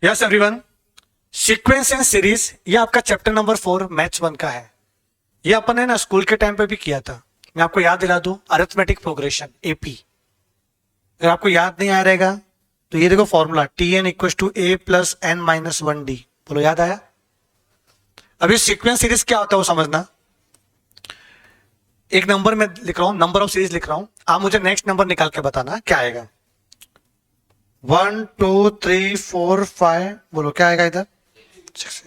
Yes everyone, sequence and series ये आपका chapter number 4 maths 1 का है। ये अपन ने ना स्कूल के टाइम पे भी किया था। मैं आपको याद दिला दूं, अरिथमेटिक प्रोग्रेशन एपी। अगर आपको याद नहीं आ रहेगा तो ये देखो formula t n equal to a plus n minus one d. बोलो याद आया? अभी सीक्वेंस सीरीज क्या होता है वो समझना। एक नंबर में लिख रहा हूं, नंबर ऑफ सीरीज लिख रहा हूं, आप मुझे नेक्स्ट नंबर निकाल के बताना क्या आएगा। 1 2 3 4 5, बोलो क्या आएगा इधर?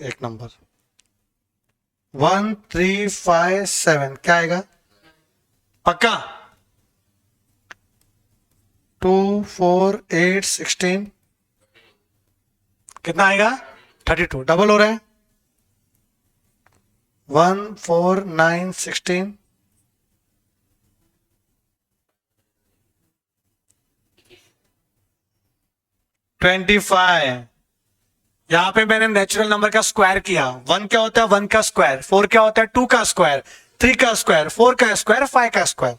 एक नंबर 1 3 5 7 क्या आएगा? पक्का? 2 4 8 16 कितना आएगा? 32। डबल हो रहा है। 1 4 9 16 25। यहां पे मैंने नेचुरल नंबर का स्क्वायर किया। 1 क्या होता है? 1 का स्क्वायर। 4 क्या होता है? 2 का स्क्वायर। 3 का स्क्वायर, 4 का स्क्वायर, 5 का स्क्वायर।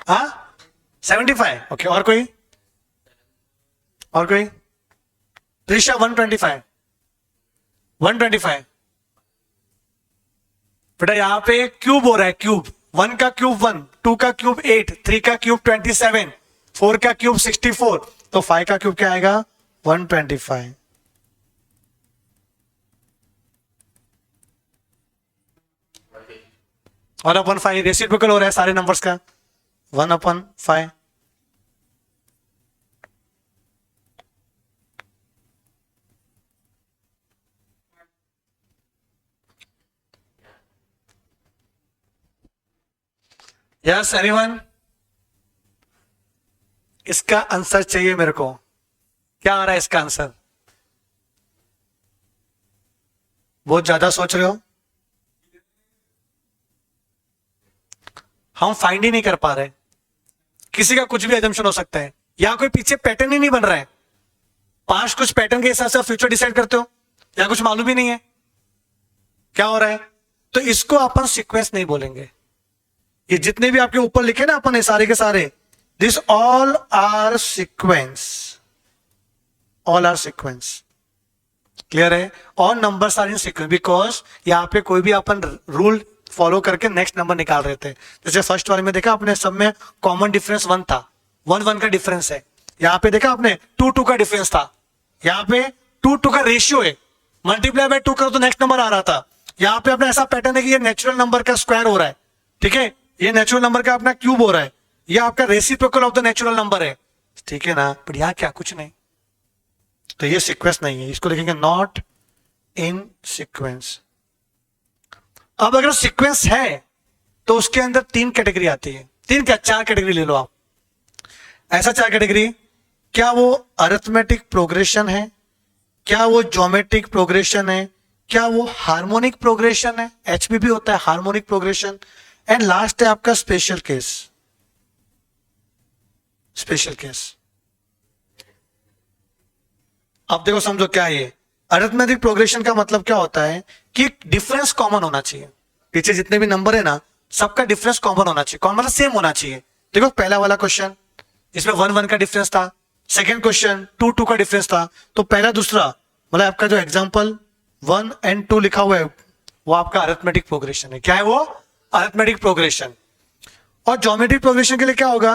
हाँ 75। ओके, और कोई? और कोई? त्रिशा 125। 125 बेटा, यहां पे क्यूब हो रहा है। क्यूब 1 का क्यूब 1, 2 का क्यूब 8, 3 का क्यूब 27, 4 का क्यूब 64, तो 5 का क्यूब क्या आएगा? 125। और अपन 5 रेसिप्रोकल हो रहा है सारे नंबर्स का। 1/5। Yes anyone? इसका आंसर चाहिए मेरे को। क्या आ रहा है इसका आंसर? बहुत ज्यादा सोच रहे हो? हम फाइंड ही नहीं कर पा रहे। किसी का कुछ भी एजम्पशन हो सकता है, या कोई पीछे पैटर्न ही नहीं बन रहा है। पास्ट कुछ पैटर्न के हिसाब से फ्यूचर डिसाइड करते हो, या कुछ मालूम ही नहीं है क्या हो रहा है, तो इसको अपन सीक्वेंस नहीं बोलेंगे। ये जितने भी आपके ऊपर लिखे ना अपन, सारे के सारे, this all are sequence. All are sequence. Clear है? All numbers are in sequence because यहां पे कोई भी अपन रूल फॉलो करके नेक्स्ट नंबर निकाल रहे थे। जैसे फर्स्ट वाले में देखा आपने, सब में कॉमन डिफरेंस 1 था। 1 1 का डिफरेंस है। यहां पे देखा आपने 2 2 का डिफरेंस था। यहां पे 2 2 का रेशियो है। मल्टीप्लाई बाय 2 करो तो नेक्स्ट नंबर आ रहा था। यहां पे अपना ऐसा पैटर्न है कि ये नेचुरल नंबर का स्क्वायर हो रहा है। ठीक है, ये नेचुरल नंबर का अपना क्यूब हो रहा है। ये आपका reciprocal of the natural number है। ठीक है ना? पर यहां क्या कुछ नहीं, तो ये सीक्वेंस नहीं है। इसको लिखेंगे नॉट इन सीक्वेंस। अब अगर सीक्वेंस है तो उसके अंदर 3 कैटेगरी आती है। 3 क्या, 4 कैटेगरी ले लो आप। ऐसा 4 कैटेगरी। क्या वो अरिथमेटिक प्रोग्रेशन है? क्या वो ज्योमेट्रिक प्रोग्रेशन है? क्या वो हार्मोनिक प्रोग्रेशन है? एचपीपी होता है हार्मोनिक प्रोग्रेशन। एंड लास्ट है आपका स्पेशल केस। Special case. अब देखो समझो क्या है ये अरिथमेटिक प्रोग्रेशन का मतलब क्या होता है कि डिफरेंस कॉमन होना चाहिए। पीछे जितने भी नंबर है ना, सबका डिफरेंस कॉमन होना चाहिए। कॉमन सेम होना चाहिए। देखो पहला वाला क्वेश्चन, इसमें 1 1 का डिफरेंस था। सेकंड क्वेश्चन 2 2 का डिफरेंस था। तो पहला दूसरा मतलब आपका जो एग्जांपल 1 and 2 लिखा हुआ है वो आपका अरिथमेटिक प्रोग्रेशन है। क्या है वो? Arithmetic progression. और ज्योमेट्रिक प्रोग्रेशन के लिए क्या होगा?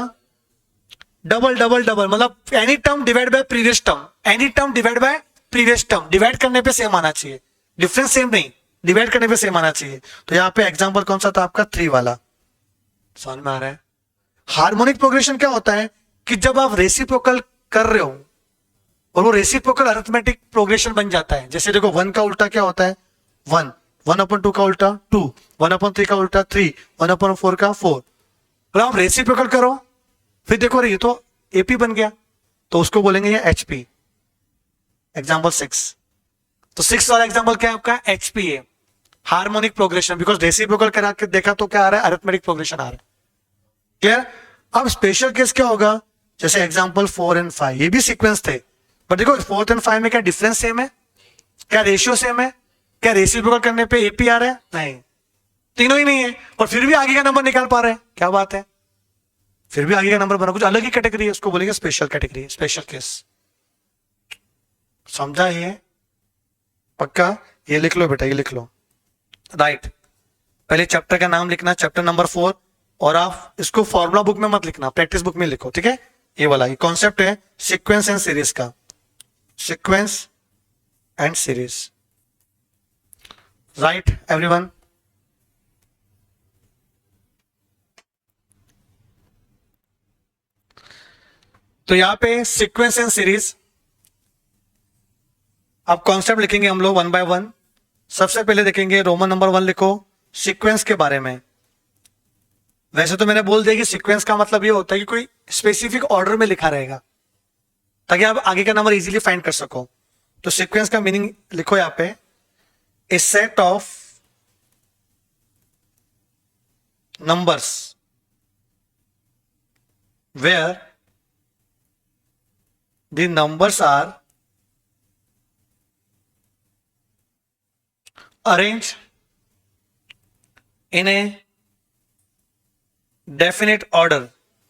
डबल डबल डबल, मतलब any term divide by previous term. Any term divide by previous term. Divide करने पे सेम आना चाहिए, डिफरेंस सेम नहीं, डिवाइड करने पे सेम आना चाहिए। तो यहाँ पे एग्जांपल कौन सा था आपका? 3 वाला। समझ में आ रहा है? हार्मोनिक प्रोग्रेशन क्या होता है कि जब आप रेसिप्रोकल कर रहे हो और वो रेसिप्रोकल अरिथमेटिक प्रोग्रेशन बन जाता है। जैसे देखो 1 का उल्टा क्या होता है? 1। 1/2 का उल्टा 2। 1/3 का उल्टा 3। 1/4 का 4। तो आप रेसिप्रोकल करो, फिर देखो ये तो एपी बन गया, तो उसको बोलेंगे ये एचपी। एग्जाम्पल 6। तो 6 वाला एग्जाम्पल क्या है आपका? एचपी है, हार्मोनिक प्रोग्रेशन। बिकॉज रेसिप्रोकल करा के देखा तो क्या आ रहा है? अरिथमेटिक प्रोग्रेशन आ रहा है। क्लियर? अब स्पेशल केस क्या होगा? जैसे एग्जाम्पल 4 and 5, ये भी सीक्वेंस थे, बट देखो 4 and 5 में क्या डिफरेंस सेम है? क्या रेशियो सेम है? क्या रेसिप्रोकल करने पे एपी आ रहा है? नहीं। तीनों ही नहीं है, और फिर भी आगे का नंबर निकाल पा रहे हैं, क्या बात है। फिर भी आगे का नंबर बना, कुछ अलग ही कैटेगरी है, उसको बोलेंगे स्पेशल कैटेगरी, स्पेशल केस। समझा ये? पक्का? ये लिख लो बेटा, ये लिख लो। राइट, पहले चैप्टर का नाम लिखना, चैप्टर नंबर 4, और आप इसको फॉर्मूला बुक में मत लिखना, प्रैक्टिस बुक में लिखो, ठीक है। ये वाला ये कॉन्सेप्ट है सीक्वेंस एंड सीरीज का, sequence and series. Right everyone? तो यहां पे सीक्वेंस एंड सीरीज, अब कॉन्सेप्ट लिखेंगे हम लोग वन बाय वन। सबसे पहले देखेंगे रोमन नंबर 1 लिखो, सीक्वेंस के बारे में। वैसे तो मैंने बोल दिया कि सीक्वेंस का मतलब ये होता है कि कोई स्पेसिफिक ऑर्डर में लिखा रहेगा, ताकि आप आगे का नंबर इजीली फाइंड कर सको। तो सीक्वेंस का मीनिंग लिखो यहां पे, a set of numbers where the numbers are arranged in a definite order,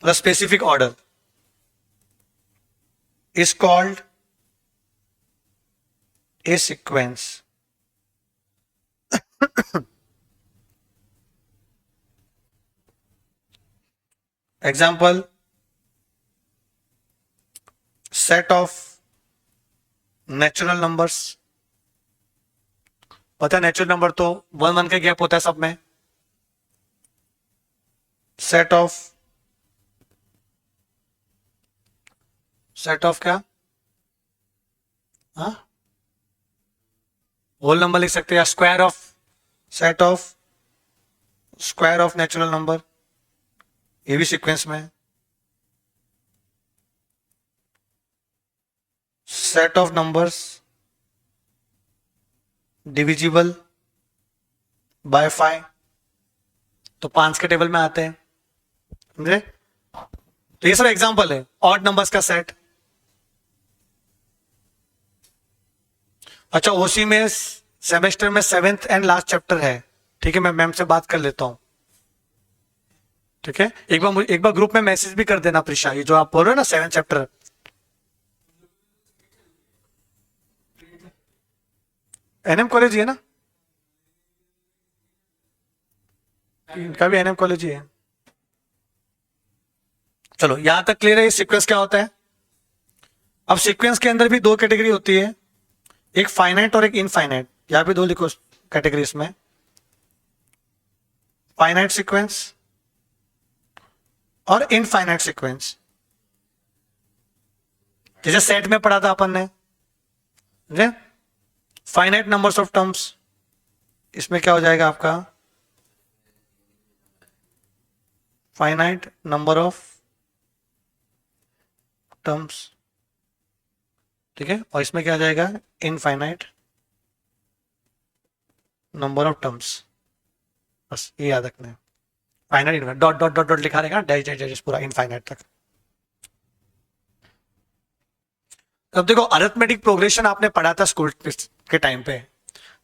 the specific order is called a sequence. Example, set of natural numbers. पता है नेचुरल नंबर तो 1 1 का गैप होता है सब में। सेट ऑफ क्या, हाँ, होल नंबर लिख सकते हैं, या square of, set of square of natural number, ये भी सीक्वेंस में है। Set of numbers divisible by 5, तो 5 के टेबल में आते हैं, समझे। तो ये सब एग्जांपल है ऑड नंबर्स का सेट। अच्छा, ओसी में सेमेस्टर में 7th एंड लास्ट चैप्टर है, ठीक है, मैं मैम से बात कर लेता हूं, ठीक है। एक बार ग्रुप में मैसेज भी कर देना प्रिशा, ये जो आप बोल रहे हो ना 7th चैप्टर, एनएम कॉलेज ही है ना, इनका भी एनएम कॉलेज ही है। चलो यहां तक क्लियर है, सीक्वेंस क्या होता है। अब सीक्वेंस के अंदर भी 2 कैटेगरी होती है, एक फाइनाइट और एक इनफाइनाइट। यहां पे 2 लिखो कैटेगरी इसमें, फाइनाइट सीक्वेंस और इनफाइनाइट सीक्वेंस। जैसे सेट में पढ़ा था अपन ने, फाइनाइट नंबर्स ऑफ टर्म्स, इसमें क्या हो जाएगा आपका, फाइनाइट नंबर ऑफ टर्म्स, ठीक है। और इसमें क्या आ जाएगा, इनफाइनाइट नंबर ऑफ टर्म्स। बस ये याद रखना है, finite dot dot dot dot लिखा रहेगा, डैश डैश डैश पूरा इनफाइनाइट तक। अब देखो अरिथमेटिक प्रोग्रेशन आपने पढ़ा था स्कूल के टाइम पे,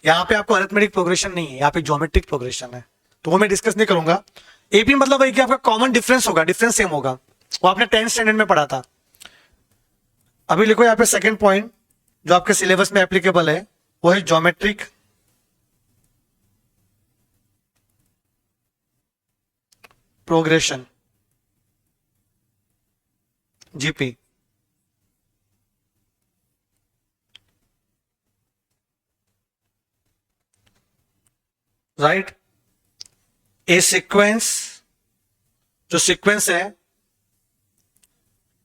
यहाँ पे आपको अरिथमेटिक प्रोग्रेशन नहीं है, यहाँ पे ज्योमेट्रिक प्रोग्रेशन है, तो वो मैं डिस्कस नहीं करूंगा। एपी मतलब है कि आपका कॉमन डिफरेंस होगा, डिफरेंस सेम होगा, वो आपने 10th स्टैंडर्ड में पढ़ा था। अभी लिखो यहाँ पे सेकंड पॉइंट जो आपके सिलेबस में एप्लीकेबल है, वो है ज्योमेट्रिक प्रोग्रेशन, जीपी। राइट, ए सीक्वेंस, जो सीक्वेंस है,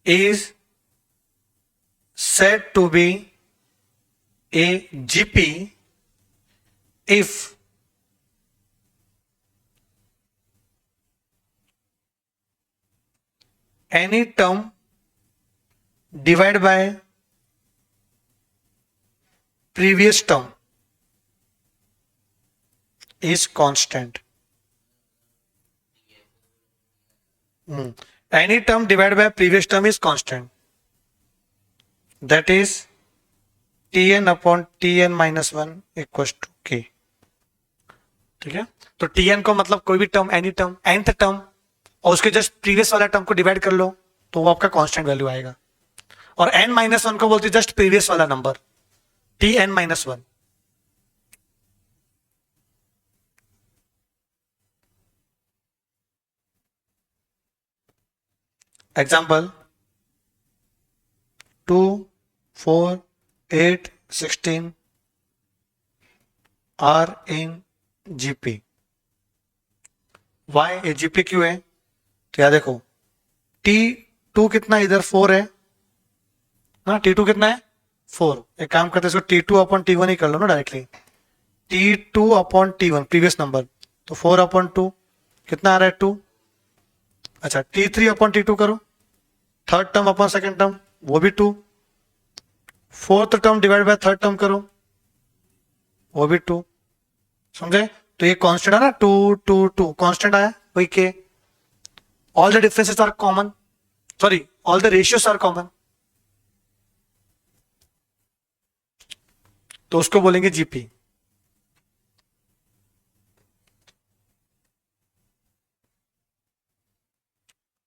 is said to be a GP if any term divided by previous term is constant. Any term divided by previous term is constant. That is Tn upon Tn minus 1 equals to K. ठीक है, तो T N को मतलब कोई भी term, any term, nth term और उसके just previous वाला टर्म को डिवाइड कर लो तो वो आपका कांस्टेंट वैल्यू आएगा। और n-1 को बोलते हैं जस्ट प्रीवियस वाला number, Tn-1। Example 2, 4, 8, 16 are in GP. Why a GP क्यों है? तो याद देखो T2 कितना इधर 4 है ना, T2 कितना है 4। एक काम करते हैं इसको T2 अपॉन T1 ही कर लो ना directly, T2 upon T1 previous number, तो 4 अपॉन 2 कितना आ रहा है 2। अच्छा T3 अपॉन T2 करो, third term upon second term वो भी 2, fourth term divide by third term करो वो भी 2। समझे? तो ये कांस्टेंट है ना 2 2 2 कांस्टेंट आया वही के। All the differences are common, sorry all the ratios are common, तो उसको बोलेंगे जीपी।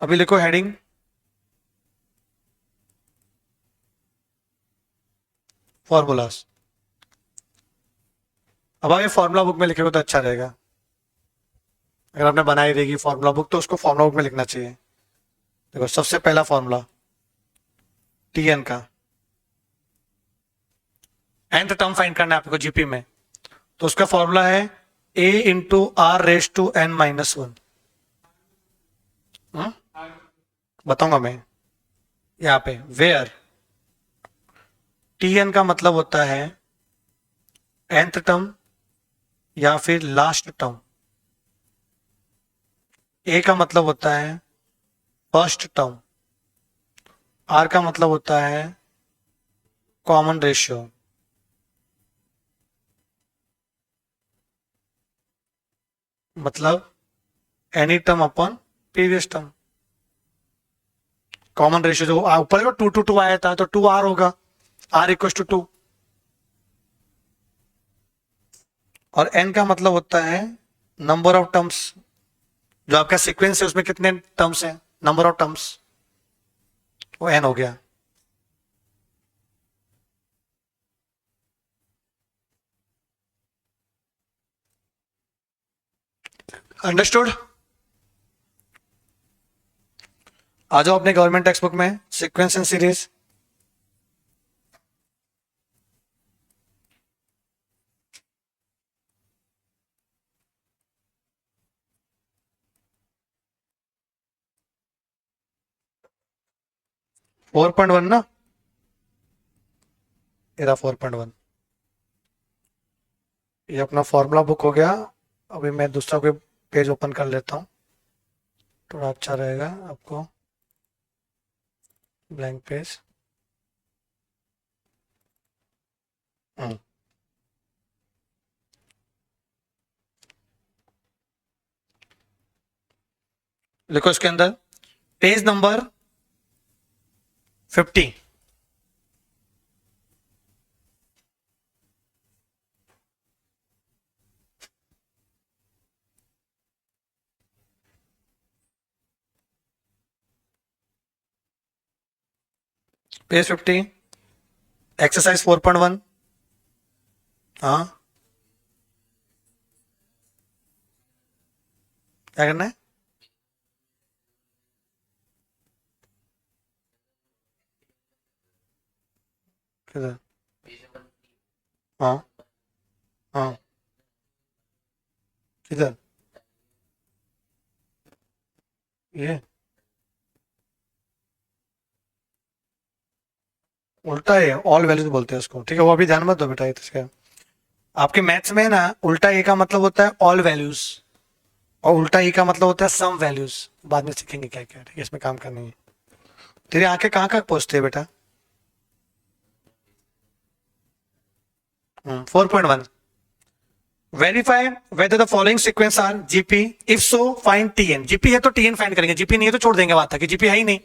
अभी लिखो हेडिंग फॉर्मूलास। अब आप ये फॉर्मूला बुक में लिखेगा तो अच्छा रहेगा, अगर आपने बनाई रहेगी फॉर्मूला बुक तो उसको फॉर्मूला बुक में लिखना चाहिए। देखो सबसे पहला फॉर्मूला टीएन का, nth टर्म फाइंड करना है आपको जीपी में, तो उसका फॉर्मूला है a into r raise to n-1। बताऊंगा मैं यहां पे, वेयर टीएन का मतलब होता है nth टर्म या फिर लास्ट टर्म, ए का मतलब होता है फर्स्ट टर्म, आर का मतलब होता है कॉमन रेशियो, मतलब any term upon previous term. Common ratio जो ऊपर 2 to 2 आया था तो 2r होगा, r इक्वल टू 2। और n का मतलब होता है नंबर ऑफ टर्म्स, जो आपका सीक्वेंस है उसमें कितने टर्म्स हैं, नंबर ऑफ टर्म्स, वो n हो गया। अंडरस्टूड? आ जाओ अपने गवर्नमेंट टेक्स्ट बुक में सीक्वेंस एंड सीरीज। फोर 4.1 ना, ये 4.1, ये अपना फॉर्मूला बुक हो गया। अभी मैं दूसरा कोई पेज ओपन कर लेता हूँ, थोड़ा अच्छा रहेगा आपको, ब्लैंक पेज। लिखो इसके अंदर पेज नंबर 50। Page 50 exercise 4.1। हाँ क्या करना है? किधर? हाँ हाँ किधर? ये उल्टा है, ऑल वैल्यूज बोलते हैं उसको, ठीक है, वो अभी ध्यान मत दो बेटा। ये तो इसका आपके मैथ्स में ना उल्टा ए का मतलब होता है ऑल वैल्यूज और उल्टा ई का मतलब होता है सम वैल्यूज। बाद में सीखेंगे क्या क्या, ठीक है, इसमें काम करनी है। तेरी आंखें कहाँ कहाँ पहुंचती है बेटा? 4.1 verify whether the following sequence are GP, if so find t n. GP है तो टीएन फाइंड करेंगे, जीपी नहीं है तो छोड़ देंगे बात था कि जीपी है ही नहीं।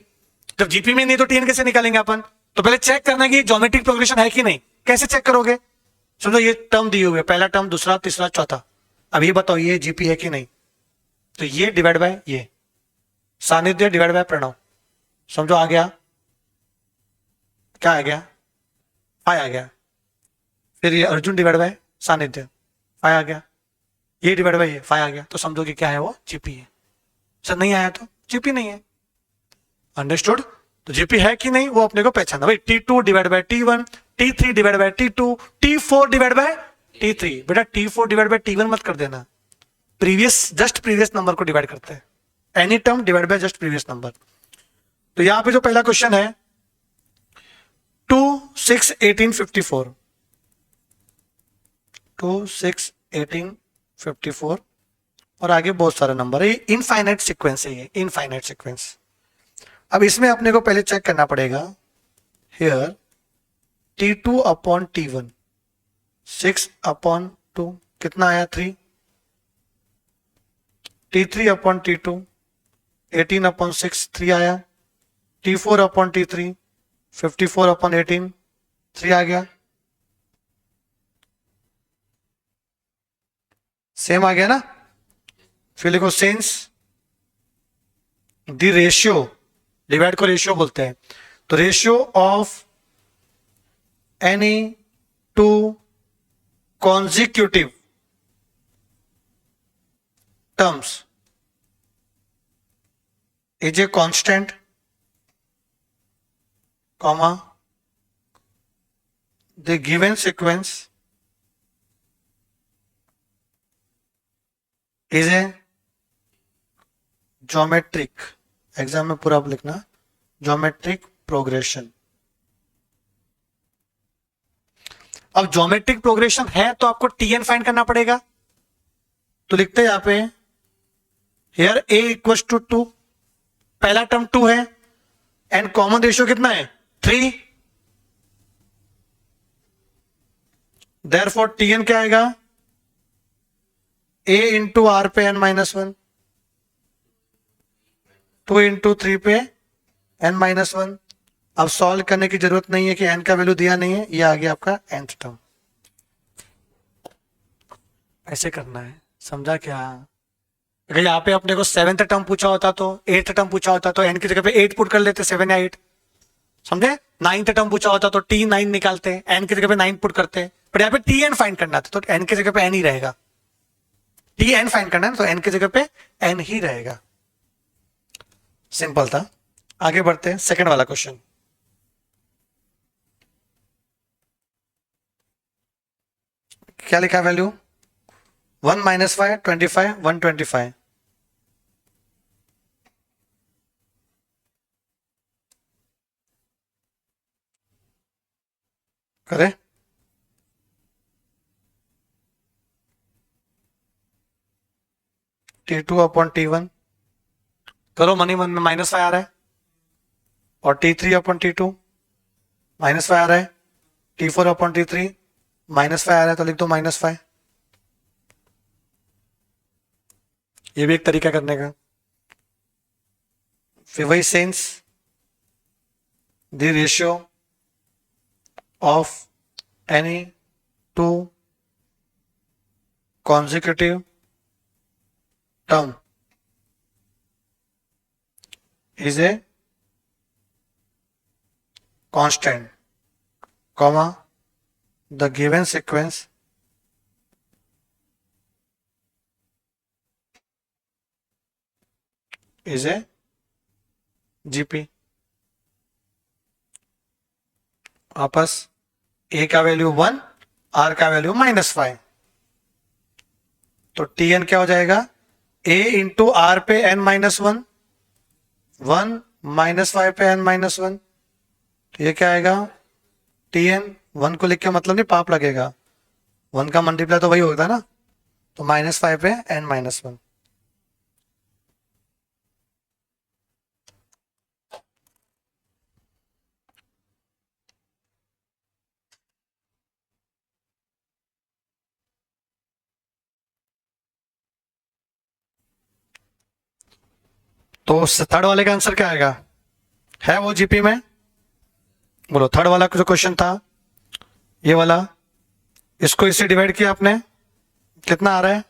जब जीपी में नहीं तो टीएन कैसे निकालेंगे अपन? तो पहले चेक करना कि ज्योमेट्रिक प्रोग्रेशन है कि नहीं। कैसे चेक करोगे? समझो ये टर्म दी हुई है, पहला टर्म, दूसरा, तीसरा, चौथा। अब ये बताओ ये जीपी है कि नहीं, तो ये डिवाइड बाय ये सानिध्य डिवाइड बाय प्रणव, समझो आ गया, क्या आ गया, फाइव आ गया। फिर ये अर्जुन डिवाइड बाय सानिध्य, फाइव आ गया। ये डिवाइड बाय ये फाइव आ गया, तो समझो कि क्या है वो जीपी है। सर नहीं आया तो जीपी नहीं है। अंडरस्टूड। तो जीपी है कि नहीं वो अपने को पहचाना भाई। T2 divide by T1, T3 divide by T2, T4 divide by T3। बेटा T4 डिवाइड बाय T1 मत कर देना, जस्ट प्रीवियस नंबर को डिवाइड करते हैं। Any term divide by just previous number. तो यहां पे जो पहला क्वेश्चन है 2, 6, 18, 54, 2, 6, 18, 54 और आगे बहुत सारे नंबर है। इनफाइनाइट सीक्वेंस है, ये इनफाइनाइट सीक्वेंस। अब इसमें अपने को पहले चेक करना पड़ेगा, here T2 upon T1, 6 upon 2 कितना आया 3, T3 अपॉन T2 18 अपॉन 6 3 आया, T4 अपॉन T3 54 अपॉन 18 3 आ गया, सेम आ गया ना। फिर लिखो सिंस द रेशियो, डिवाइड को रेशियो बोलते हैं, तो ratio of any two consecutive terms is a constant, comma the given sequence is a geometric, exam में पूरा आप लिखना, ज्योमेट्रिक प्रोग्रेशन। अब ज्योमेट्रिक प्रोग्रेशन है तो आपको टीएन फाइंड करना पड़ेगा, तो लिखते हैं यहां पे हियर a इक्वल टू 2, पहला टर्म 2 है एंड कॉमन रेशियो कितना है 3, देयरफॉर टीएन क्या आएगा a इंटू आर पे n-1, 2 इंटू 3 पे n-1। अब सॉल्व करने की जरूरत नहीं है कि n का वैल्यू दिया नहीं है, ये आ गया आपका nth टर्म। ऐसे करना है, समझा क्या। अगर यहाँ पे अपने को 7th टर्म पूछा होता तो 8th टर्म पूछा होता तो n की जगह पे 8 पुट कर लेते, 7 या 8, समझे। 9th टर्म पूछा होता तो T9 निकालते, n की जगह पे 9 पुट करते, पर यहाँ पे Tn फाइंड करना था तो n की जगह पे n ही रहेगा। Tn फाइंड करना है तो n की जगह पे n ही रहेगा, सिंपल था। आगे बढ़ते हैं सेकंड वाला क्वेश्चन। क्या लिखा है वैल्यू 1 - 5 25 125, करे T2 अपॉन T1 करो, मनी मन में -5 आ रहा है, और T3 अपॉन T2 -5 आ रहा है, T4 अपॉन T3 -5 आ रहा है, तो लिख दो -5। ये भी एक तरीका करने का। फिर वही sense the ratio of any two consecutive term is a constant, comma the given sequence is a GP। वापस a का वैल्यू 1, r का वैल्यू -5, तो Tn क्या हो जाएगा a इंटू आर पे n-1, 1 -5 पे n-1, तो ये क्या आएगा Tn। 1 को लिख के मतलब नहीं पाप लगेगा, 1 का मल्टीप्लाई तो वही होता ना, तो -5 पे n-1। तो थर्ड वाले का आंसर क्या आएगा, है वो जीपी में, बोलो। थर्ड वाला जो क्वेश्चन था ये वाला, इसको इससे डिवाइड किया आपने, कितना आ रहा है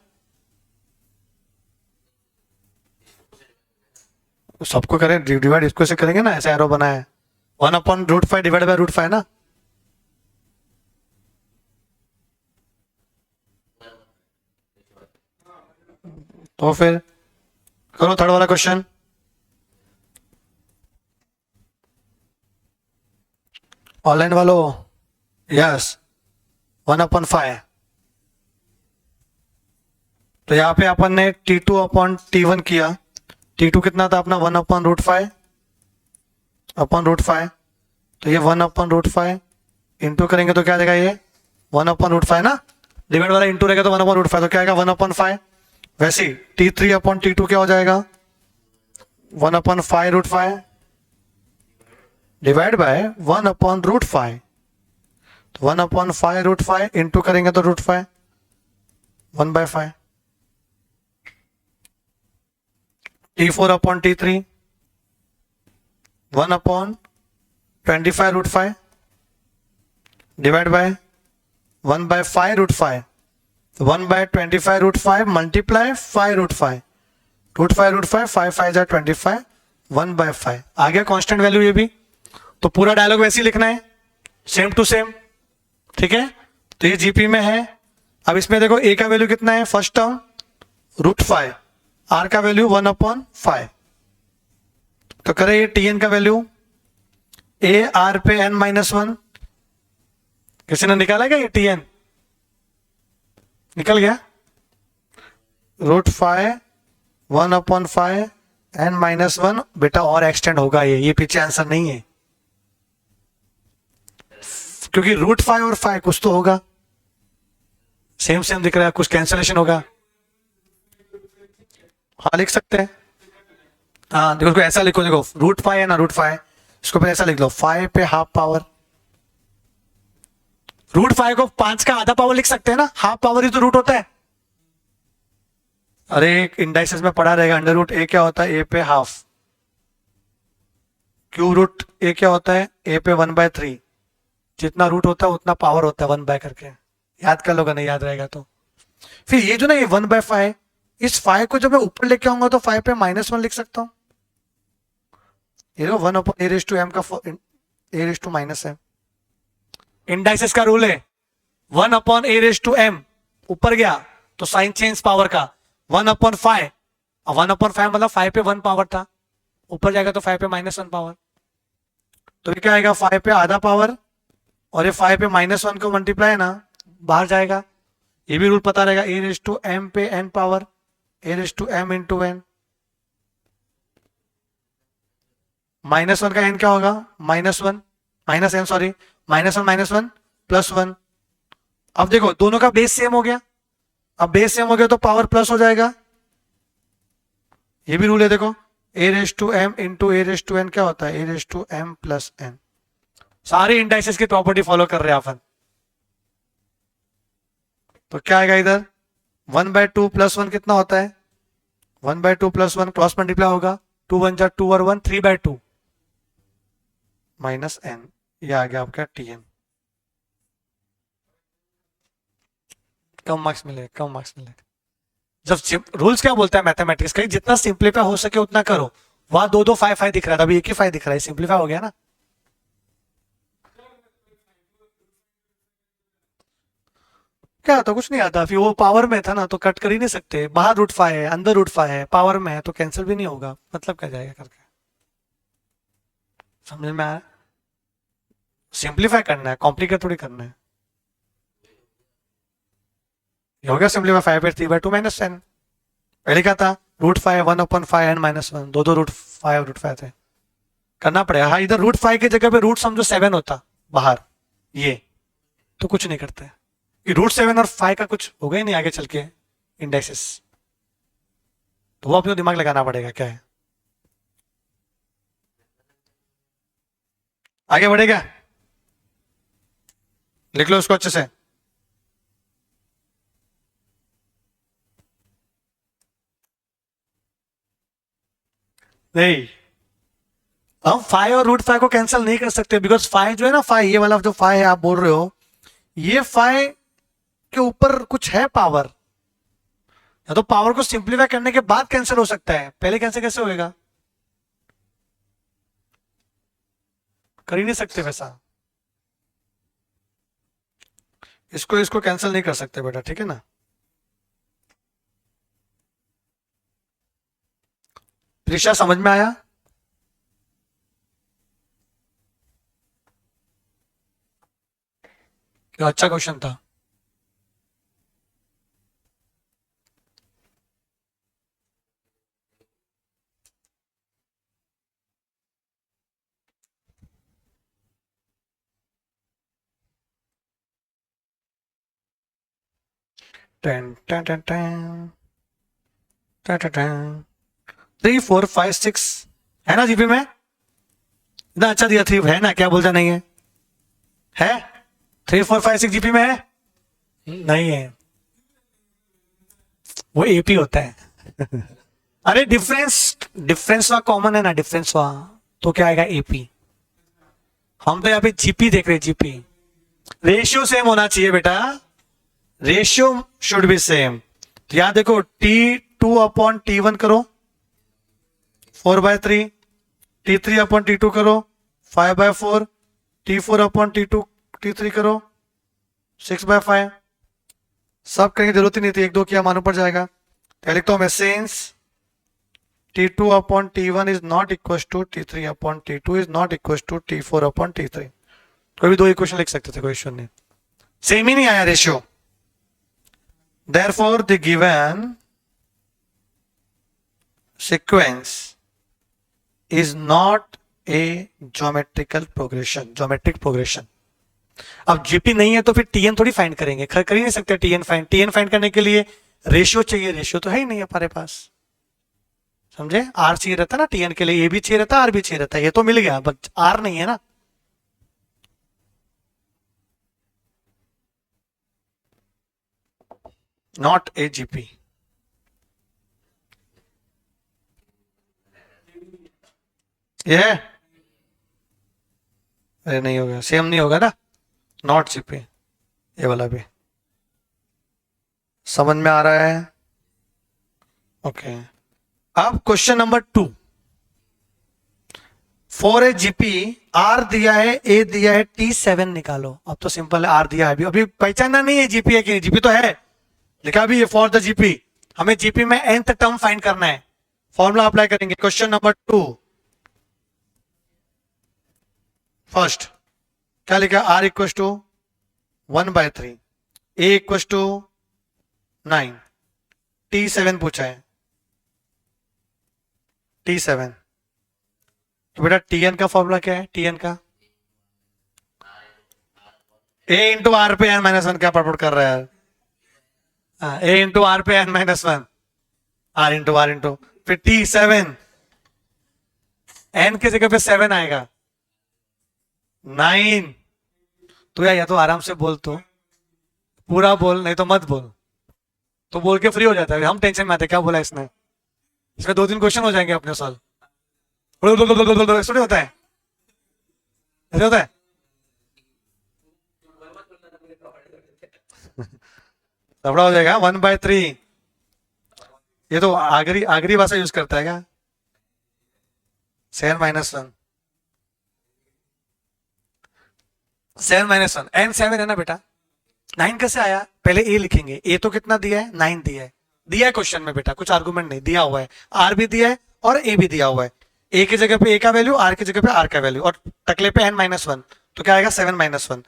सबको करें डिवाइड, इसको से करेंगे ना, ऐसे एरो बना है 1/√5 डिवाइड बाय √5 ना। तो फिर करो थर्ड वाला क्वेश्चन। ऑनलाइन वालों, यस 1/5। तो यहाँ पे अपन ने T2/T1 किया। T2 कितना था अपना 1/√5 तो ये 1/√5 इंटू करेंगे तो क्या देगा ये 1/√5 ना, डिवाइड वाला इंटू रहेगा तो 1/√5 तो क्या आएगा 1/5। वैसे ही T3/T2 क्या हो जाएगा 1/5√5 डिवाइड बाय 1/√5। तो 1/5√5 इंटू करेंगे तो √5 1/5। T4/T3 1/25√5 divide by 1/5√5। 1/25√5 मल्टीप्लाई 5√5 √5 5 5 25 1/5 आ गया कांस्टेंट वैल्यू ये भी। तो पूरा डायलॉग वैसे ही लिखना है सेम टू सेम, ठीक है। तो ये जीपी में है। अब इसमें देखो ए का वैल्यू कितना है फर्स्ट टर्म √5, आर का वैल्यू 1/5। तो करें ये टीएन का वैल्यू ए आर पे n-1 किसी ने निकाला क्या ये टीएन निकल गया √5 1/5 n-1 बेटा और एक्सटेंड होगा ये पीछे आंसर नहीं है क्योंकि √5 और 5 कुछ तो होगा सेम सेम दिख रहा है, कुछ कैंसलेशन होगा। हाँ लिख सकते हैं। हाँ देखो ऐसा लिखो, देखो √5 है ना √5 इसको पहले ऐसा लिख लो 5 पे हाफ पावर। √5 को 5 का आधा पावर लिख सकते हैं ना, हाफ पावर ही तो रूट होता है। अरे इंडाइसेस में पढ़ा रहेगा √a क्या होता है a पे हाफ, √a क्या होता है a पे 1/3। जितना रूट होता है उतना पावर होता है 1/, करके याद कर लोगे, नहीं याद रहेगा तो। फिर ये जो ना ये 1/5 इस 5 को जब मैं ऊपर लेके आऊंगा तो 5 पे -1 लिख सकता हूं। ये 1/a⁻m का a⁻−m इंडाइसेस का रूल है 1/a⁻m ऊपर गया तो साइन चेंज पावर का 1/5 मतलब 5 पे 1 पावर था, ऊपर जाएगा तो 5 पे -1 पावर। तो ये क्या आएगा 5 पे आधा पावर और ये 5 पे -1 को मल्टीप्लाई है ना बाहर जाएगा। ये भी रूल पता रहेगा a⁻m पे n power a⁻m into n। -1 का n क्या होगा -1 +1 अब देखो दोनों का बेस सेम हो गया, अब बेस सेम हो गया तो पावर प्लस हो जाएगा। ये भी रूल है देखो a⁻m इंटू a⁻n क्या होता है a⁻m + n। सारे इंडाइसेस की प्रॉपर्टी फॉलो कर रहे हैं अपन। तो क्या आएगा इधर 1/2 + 1 कितना होता है 1/2 + 1 क्रॉस मल्टीप्लाई होगा 2 1 जा 2 और 1 3/2 -n। ये आ गया आपका tn। कम मार्क्स मिले जब रूल्स क्या बोलता है मैथमेटिक्स का जितना सिंप्लीफाई हो सके उतना करो। वहां 2 5 5 दिख रहा था, अभी एक ही 5 दिख रहा है, सिंप्लीफाई हो गया ना। क्या था कुछ नहीं आता, फिर वो पावर में था ना तो कट कर ही नहीं सकते, बाहर √5 है अंदर √5 है पावर में है तो कैंसिल भी नहीं होगा, मतलब क्या जाएगा करके। समझ में आया, सिंप्लीफाई करना है कॉम्प्लिकेट थोड़ी करना है। ये हो गया सिंप्लीफाई 5 पे 3/2 -n। पहले क्या था √5 1/5 n-1 दो √5 और √5 थे, करना पड़ेगा। हाँ इधर √5 की जगह पे रूट समझो 7 होता बाहर, ये तो कुछ नहीं करते कि √7 और 5 का कुछ होगा ही नहीं आगे चल के इंडेक्सेस, तो वो अपने दिमाग लगाना पड़ेगा क्या है। आगे बढ़ेगा, लिख लो उसको अच्छे से। नहीं हम 5 और √5 को कैंसिल नहीं कर सकते बिकॉज 5 जो है ना 5 ये वाला जो 5 है आप बोल रहे हो ये 5 के ऊपर कुछ है पावर, या तो पावर को सिंप्लीफाई करने के बाद कैंसिल हो सकता है, पहले कैंसिल कैसे होएगा। कर ही नहीं सकते वैसा, इसको इसको कैंसिल नहीं कर सकते बेटा, ठीक है ना। त्रिशा समझ में आया? क्या अच्छा क्वेश्चन था। Ten ten ten ten ten ten ten. 3 4 5 6 है ना जीपी में, इतना अच्छा दिया, 3 है ना, क्या बोलता नहीं है? है 3 4 5 6 जीपी में है? नहीं है, वो एपी होता है। अरे डिफरेंस, डिफरेंस वहां कॉमन है ना, डिफरेंस वहां, तो क्या आएगा एपी। हम तो यहाँ पे जीपी देख रहे हैं, जीपी। रेशियो सेम होना चाहिए बेटा, रेशियो शुड बी सेम। तो यहां देखो T2/T1 करो 4/3, T3/T2 करो 5/4, T4/T2 T3 करो 6/5। सब करने की जरूरत ही नहीं थी, एक दो किया मालूम पड़ जाएगा। तो लिखता हूं मैं, since T2/T1 is not equal to T3/T2 is not equal to T4/T3। कोई भी दो इक्वेशन लिख सकते थे, कोई इश्यू नहीं, सेम ही नहीं आया ratio. Therefore, the given sequence is not a geometrical progression, geometric progression। अब जीपी नहीं है तो फिर टीएन थोड़ी फाइंड करेंगे, कर ही नहीं सकते टीएन फाइंड। टीएन फाइंड करने के लिए रेशियो चाहिए, रेशियो तो है ही नहीं हमारे पास, समझे? आर चाहिए रहता ना टीएन के लिए, ए भी चाहिए रहता, आर भी चाहिए रहता, ये तो मिल गया, बट आर नहीं है ना। Not a GP. ये अरे नहीं होगा, सेम नहीं होगा ना, नॉट जीपी, ये वाला भी समझ में आ रहा है? ओके। अब question number 2, for a GP r दिया है, ए दिया है, T7 निकालो। अब तो सिंपल है, आर दिया है, अभी पहचानना नहीं है जीपी है कि नहीं, जीपी तो है, लिखा भी है फॉर द जीपी। हमें जीपी में nth टर्म फाइंड करना है, फॉर्मूला अप्लाई करेंगे। क्वेश्चन नंबर 2, फर्स्ट क्या लिखा, r equal to 1/3, a equal to 9, T7 पूछा है, T7। तो बेटा Tn का फॉर्मूला क्या है, Tn का ए इंटू आर पे n-1, क्या पड़पड़ कर रहा है यार, ए इंटू आर पे n-1, आर इंटू फिर T7, n की जगह पे 7 आएगा, 9। तो या तो आराम से बोल, तो पूरा बोल, नहीं तो मत बोल, तो बोल के फ्री हो जाता है, हम टेंशन में आते क्या बोला इसने। इसमें 2-3 क्वेश्चन हो जाएंगे अपने साल, ऐसा होता है, ऐसा होता है। तबड़ा हो जाएगा 1/3। ये तो आगरी आगरी भाषा यूज करता है क्या, 7-1, 7-1, n7 है ना बेटा। 9 कैसे आया, पहले ए लिखेंगे, ए तो कितना दिया है, 9 दिया है, दिया है क्वेश्चन में बेटा, कुछ आर्गुमेंट नहीं दिया हुआ है, आर भी दिया है और ए भी दिया हुआ है। ए की जगह पे ए का वैल्यू, आर की जगह पे आर का वैल्यू, और टकले पे n-1, तो क्या आएगा 7-1।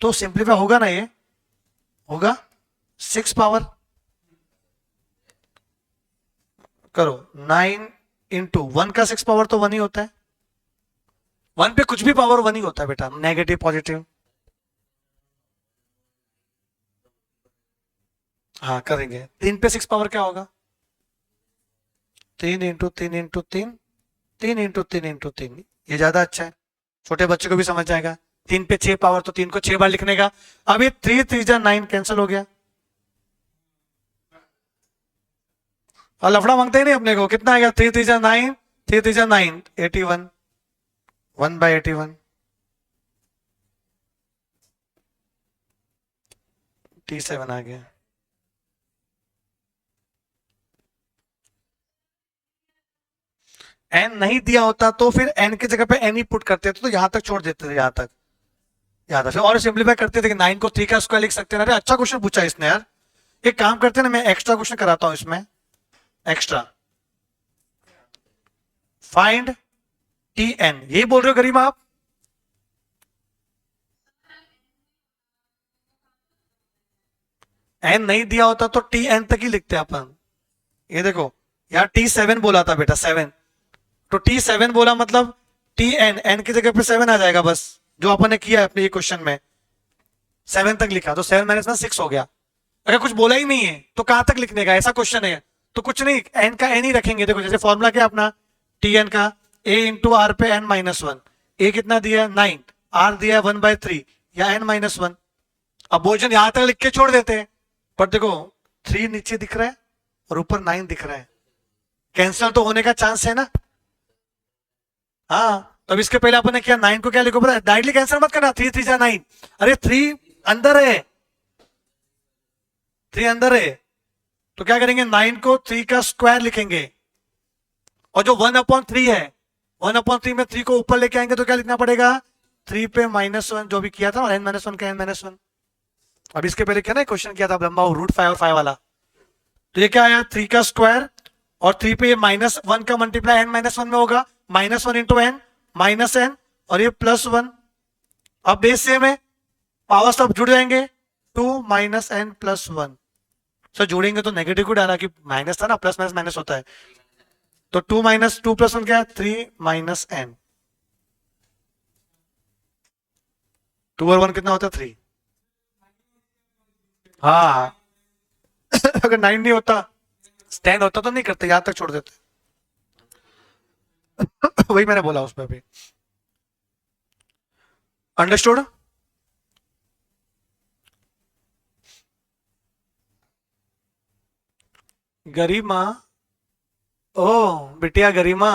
तो सिंप्लीफाई होगा ना, ये होगा 6 पावर, करो 9 इंटू 1 का 6 पावर तो 1 ही होता है, 1 पे कुछ भी पावर 1 ही होता है बेटा, नेगेटिव पॉजिटिव। हाँ करेंगे, 3 पे 6 पावर क्या होगा, 3 इंटू 3 इंटू 3, 3 इंटू 3 इंटू 3, ये ज्यादा अच्छा है, छोटे बच्चे को भी समझ जाएगा। 3 पे 6 पावर, तो 3 को 6 बार लिखने का। अब ये 3 3 9 कैंसिल हो गया, और लफड़ा मांगते ही नहीं अपने को, कितना आएगा, 3 3 9, 3 3 9, 81, 1/81, T7 आ गया। एन नहीं दिया होता तो फिर एन की जगह पे एन ही पुट करते थे, तो यहां तक छोड़ देते थे, यहां तक फिर और सिंप्लीफाई करते थे कि 9 को 3 का स्क्वायर लिख सकते हैं। अरे अच्छा क्वेश्चन पूछा इसने यार। एक काम करते हैं ना, मैं एक्स्ट्रा क्वेश्चन कराता हूं इसमें, एक्स्ट्रा। फाइंड टी एन, ये बोल रहे हो गरिमा आप? एन नहीं दिया होता तो टी एन तक ही लिखते अपन। ये देखो यार T7 बोला था बेटा, 7, तो T7 बोला मतलब टी एन, एन की जगह पे 7 आ जाएगा बस, जो अपन ने किया है अपने ये क्वेश्चन में। 7 तक लिखा तो 7 माइनस 6 हो गया। अगर कुछ बोला ही नहीं है तो कहां तक लिखने का, ऐसा क्वेश्चन है तो कुछ नहीं, एन का एन ही रखेंगे। देखो जैसे फॉर्मूला क्या अपना, टी एन का ए इंटू आर पे एन माइनस वन। ए कितना दिया 9, आर दिया 1/3 या एन माइनस वन। अब भोजन यहां तक लिख के छोड़ देते हैं, पर देखो 3 नीचे दिख रहा है और ऊपर 9 दिख रहा है, कैंसिल तो होने का चांस है ना। हाँ, तो अब इसके पहले अपन ने किया 9 को क्या लिखो पता है, डायरेक्टली कैंसिल मत करना, 3 3 जा 9। अरे 3 अंदर है, 3 अंदर है, तो क्या करेंगे 9 को 3 का स्क्वायर लिखेंगे, और जो 1/3 है 1/3 में 3 को ऊपर लेके आएंगे तो क्या लिखना पड़ेगा, 3 पे -1, जो भी किया था n-1 का n-1। अब इसके पहले क्या ना क्वेश्चन किया था लंबा √5 और 5 वाला, तो ये क्या आया 3 का स्क्वायर और 3 पे ये -1 का मल्टीप्लाई n-1 में होगा, -1 इंटू n माइनस n और ये +1। अब बेस सेम है, पावर सब जुड़ जाएंगे, 2 - n + 1। सर जोड़ेंगे तो नेगेटिव को डाला कि माइनस था ना, प्लस माइनस माइनस होता है, तो 2 - 2 + 1 क्या है 3 - n। 2 और 1 कितना होता है 3। हाँ अगर 9 नहीं होता 10 होता तो नहीं करते, यहां तक छोड़ देते वही मैंने बोला उसमें भी। अंडरस्टूड? गरिमा, ओ बिटिया गरिमा,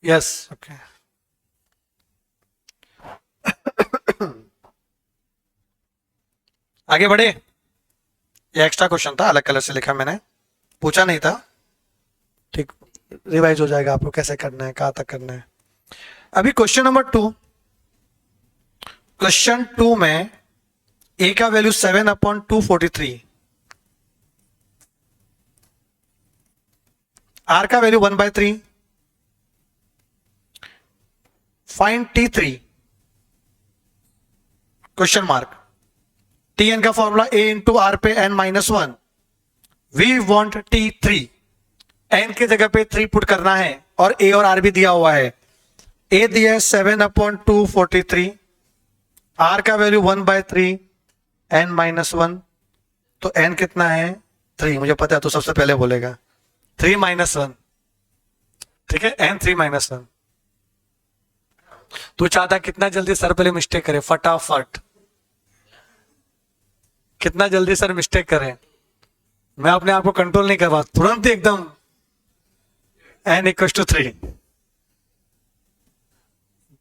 यस ओके। आगे बढ़े, ये एक्स्ट्रा क्वेश्चन था, अलग कलर से लिखा मैंने, पूछा नहीं था, ठीक, रिवाइज हो जाएगा आपको कैसे करना है, कहां तक करना है। अभी क्वेश्चन नंबर 2, क्वेश्चन 2 में ए का वैल्यू 7/243, आर का value 1/3, find T3 question mark. T n का फॉर्मूला ए इंटू आर पे n-1, we want T3, N की जगह पे 3 पुट करना है और ए और आर भी दिया हुआ है। ए दिया है 7/243, आर का वैल्यू 1/3 n-1, तो n कितना है 3, मुझे पता है तो सबसे पहले बोलेगा 3 - 1, ठीक है, n 3 - 1। तू चाहता कितना जल्दी सर पहले मिस्टेक करे, फटाफट कितना जल्दी सर मिस्टेक करें, मैं अपने आप को कंट्रोल नहीं कर पा, तुरंत एकदम n = 3।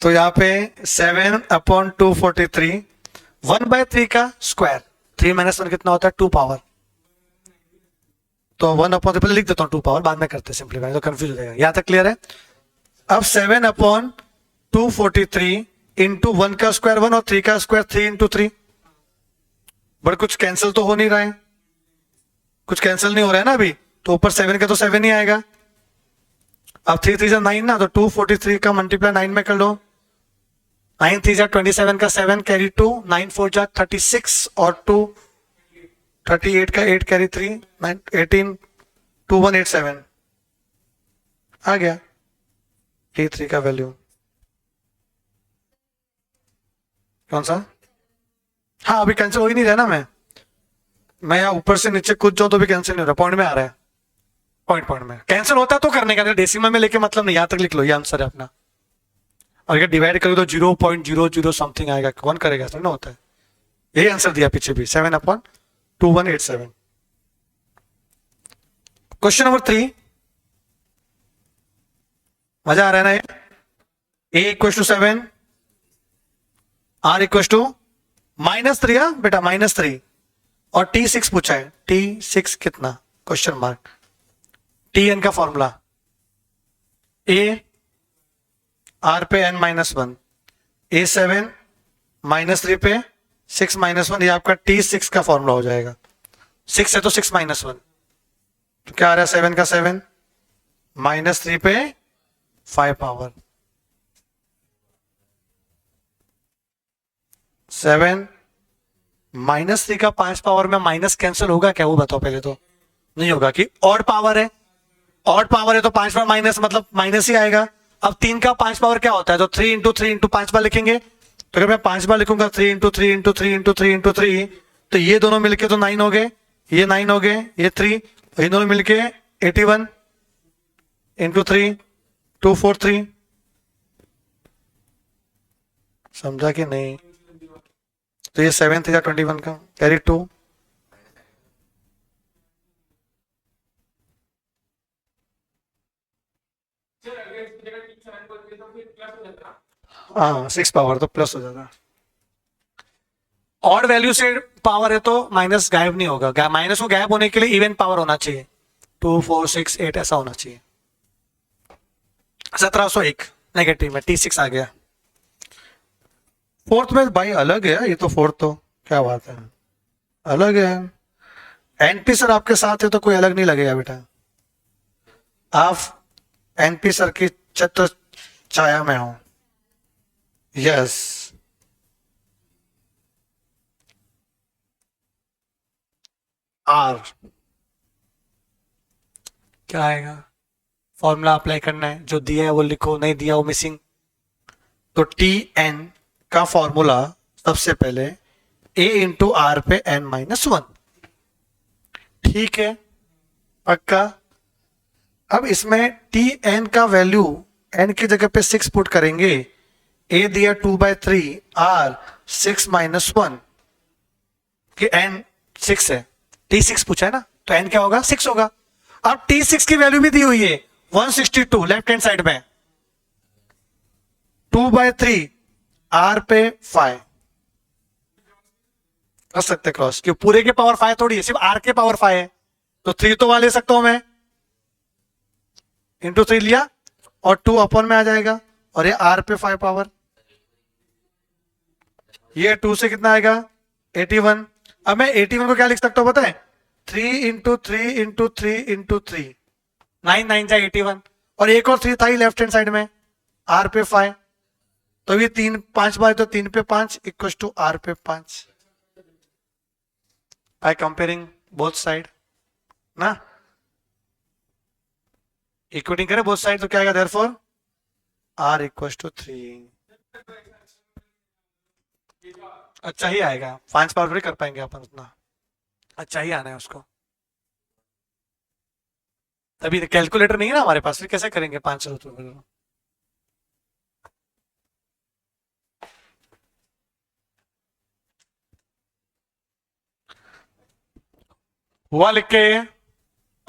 तो यहां पे 7/243, 1/3 का स्क्वायर, 3 - 1 कितना होता है 2 पावर, तो 1/3 पहले लिख देता हूं, 2 पावर बाद में करते सिंपलीफाई, तो कंफ्यूज हो जाएगा। यहां तक क्लियर है? अब 7/243 इंटू 1 का स्क्वायर 1 और 3 का स्क्वायर 3 × 3, बट कुछ कैंसिल तो हो नहीं रहा है, कुछ कैंसिल नहीं हो रहा है ना अभी, तो ऊपर 7 का तो 7 ही आएगा। अब 3 3 जा 9 ना, तो 243 का मल्टीप्लाई 9 में कर लो, 9 3 जा 27 का 7 कैरी 2, 9 4 जा 36 और 2 38 का 8 कैरी 3, 9 18 2187 आ गया T3 का वैल्यू। कौन सा? हाँ अभी कैंसिल हो ही नहीं रहा ना, मैं यहाँ ऊपर से नीचे कूद जाऊं तो भी कैंसिल नहीं हो रहा, पॉइंट में आ रहा है, पॉइंट में कैंसिल होता तो करने का, डेसिमल में लेके मतलब नहीं, यहां तक लिख लो, ये आंसर है अपना। और अगर डिवाइड करो तो 0.00 समथिंग आएगा, कौन करेगा, ऐसा ना होता है। यही आंसर दिया पीछे भी, 7/2187। क्वेश्चन नंबर 3, मजा आ रहा है ना ये? A = 7, R = -3, बेटा -3, और T6 पूछा है, T6 कितना, क्वेश्चन मार्क। Tn का फॉर्मूला A R पे n माइनस वन, A7 -3 पे 6 -1, ये आपका T6 का फॉर्मूला हो जाएगा। 6 है तो 6 -1, तो क्या आ रहा है 7 का 7 -3 पे 5 पावर 7 -3 का 5 पावर में माइनस कैंसिल होगा क्या, वो बताओ पहले तो। नहीं होगा कि ऑड पावर है, ऑड पावर है तो 5 बार माइनस मतलब माइनस ही आएगा। अब 3 का 5 पावर क्या होता है, तो 3 इंटू 3 इंटू 5 बार लिखेंगे। तो अगर मैं 5 बार लिखूंगा 3 इंटू 3 इंटू 3 इंटू 3 इंटू 3, तो ये दोनों मिलके तो 9 हो गए, ये 9 हो गए, ये 3, ये दोनों मिलके 81 इंटू 3 243। समझा कि नहीं? तो ये 7 या 21 का कैरी 2। हाँ 6 पावर तो प्लस हो जाता। ऑड वैल्यू से पावर है तो माइनस गायब नहीं होगा, माइनस को गायब होने के लिए इवन पावर होना चाहिए, 2 4 6 8 ऐसा होना चाहिए। 1701 नेगेटिव में T6 आ गया। फोर्थ में भाई अलग है ये तो, फोर्थ तो क्या बात है, अलग है। एनपी सर आपके साथ है तो कोई अलग नहीं लगेगा बेटा, आप एनपी सर की छत्र छाया में हो। यस आर क्या आएगा, फॉर्मूला अप्लाई करना है, जो दिया है वो लिखो, नहीं दिया वो मिसिंग। तो टी एन का फॉर्मूला सबसे पहले ए इंटू आर पे n-1, ठीक है पक्का। अब इसमें टी एन का वैल्यू एन की जगह पे 6 पुट करेंगे, ए दिया 2/3 आर 6 -1 कि एन 6 है, T6 पूछा है ना, तो एन क्या होगा 6 होगा। अब T6 की वैल्यू भी दी हुई है 162 लेफ्ट हैंड साइड में, 2/3 आर पे 5 कर सकते क्रॉस, क्यों पूरे के पावर 5 थोड़ी है, सिर्फ आर के पावर 5 है, तो 3 तो वहां ले सकता हूं मैं, इंटू 3 लिया और 2 अपन में आ जाएगा, और ये आर पे 5 पावर, ये 2 से कितना आएगा 81। अब मैं 81 को क्या लिख सकता हूं पता है, 3 इंटू 3 इंटू 3 इंटू 3, 9 9 जा 81, और एक और 3 था ही लेफ्ट हैंड साइड में आर पे 5, तो ये 3 5 बार तो 3 पे 5 इक्वल टू आर पे 5, बाय कंपेयरिंग बोथ साइड ना, इक्वेटिंग करें बोथ साइड तो क्या आएगा, देयरफॉर आर इक्वल टू 3। अच्छा ही आएगा, 5 पावर भी कर पाएंगे अपन उतना, अच्छा ही आना है उसको, तभी कैलकुलेटर नहीं है ना हमारे पास, फिर कैसे करेंगे 500 रुपये। हुआ लिख के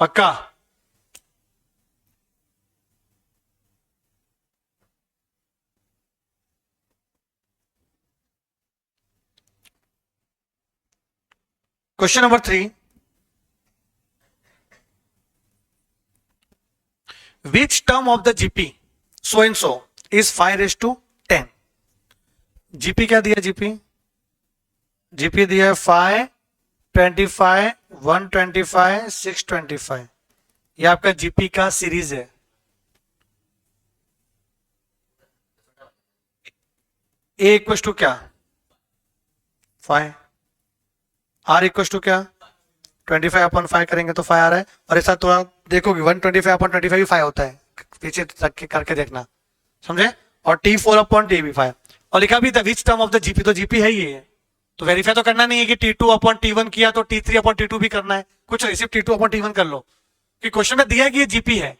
पक्का। Question number 3, which term of the GP so and so is 5:10। GP क्या दिया, जीपी जीपी दिया है 5 25 125 625, ये आपका जीपी का सीरीज है। ए इक्वल टू क्या 5, आर इक्वल टू क्या 25/5 करेंगे तो 5 आ रहा है, और ऐसा थोड़ा देखोगे 125/25 भी 5 होता है, पीछे रख के करके देखना, समझे। और T4/T भी 5, और लिखा भी था which term of the GP, तो जीपी है ही है, तो वेरीफाई तो करना नहीं है कि T2/T1 किया तो T3/T2 भी करना है, कुछ नहीं, सिर्फ T2/T1 कर लो, कि क्वेश्चन में दिया है कि ये जीपी है,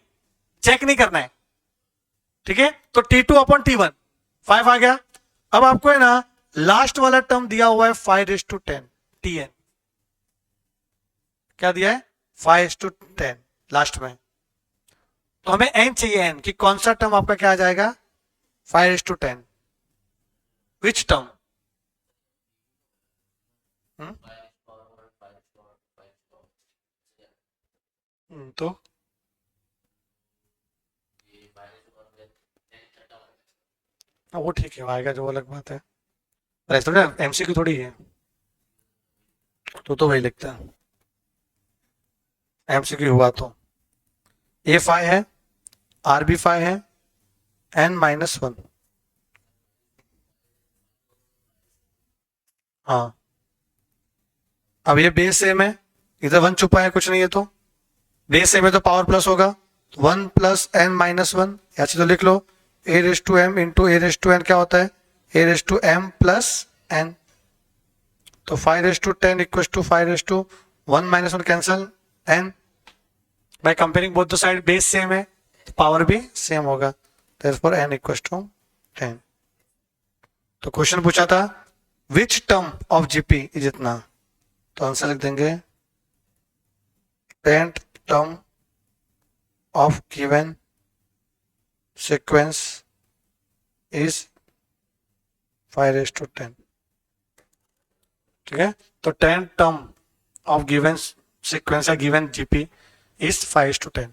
चेक नहीं करना है, ठीक है। तो T2/T1 5 आ गया। अब आपको है ना लास्ट वाला टर्म दिया हुआ है 5:10 Tn, क्या दिया है 5:10 लास्ट में, तो हमें n चाहिए, n कि कौन सा टर्म आपका क्या आ जाएगा 5:10, विच टर्म तो हाँ, वो ठीक है, वो आएगा जो अलग बात है। पर ऐसा ना एमसीक्यू थोड़ी है, तो वही लिखता है एमसीक्यू हुआ तो। ए 5 है, आर बी 5 है, n-1। हाँ, अब ये बेस सेम है, इधर 1 छुपा है, कुछ नहीं है, तो बेस सेम है तो पावर प्लस होगा, 1 + n-1, ऐसे तो लिख लो, a raise to m into a raise to n क्या होता है, a raise to m plus n। तो 5/10 equal to 5/1 - 1 cancel n। By comparing both the side, base same है तो पावर भी सेम होगा, देयरफॉर n इक्वल टू 10। तो question पूछा था which term of GP is इतना, तो आंसर लिख देंगे 10th term of given sequence is 5/10। ठीक है, तो 10th term of given sequence या गिवन जीपी इज 5/10।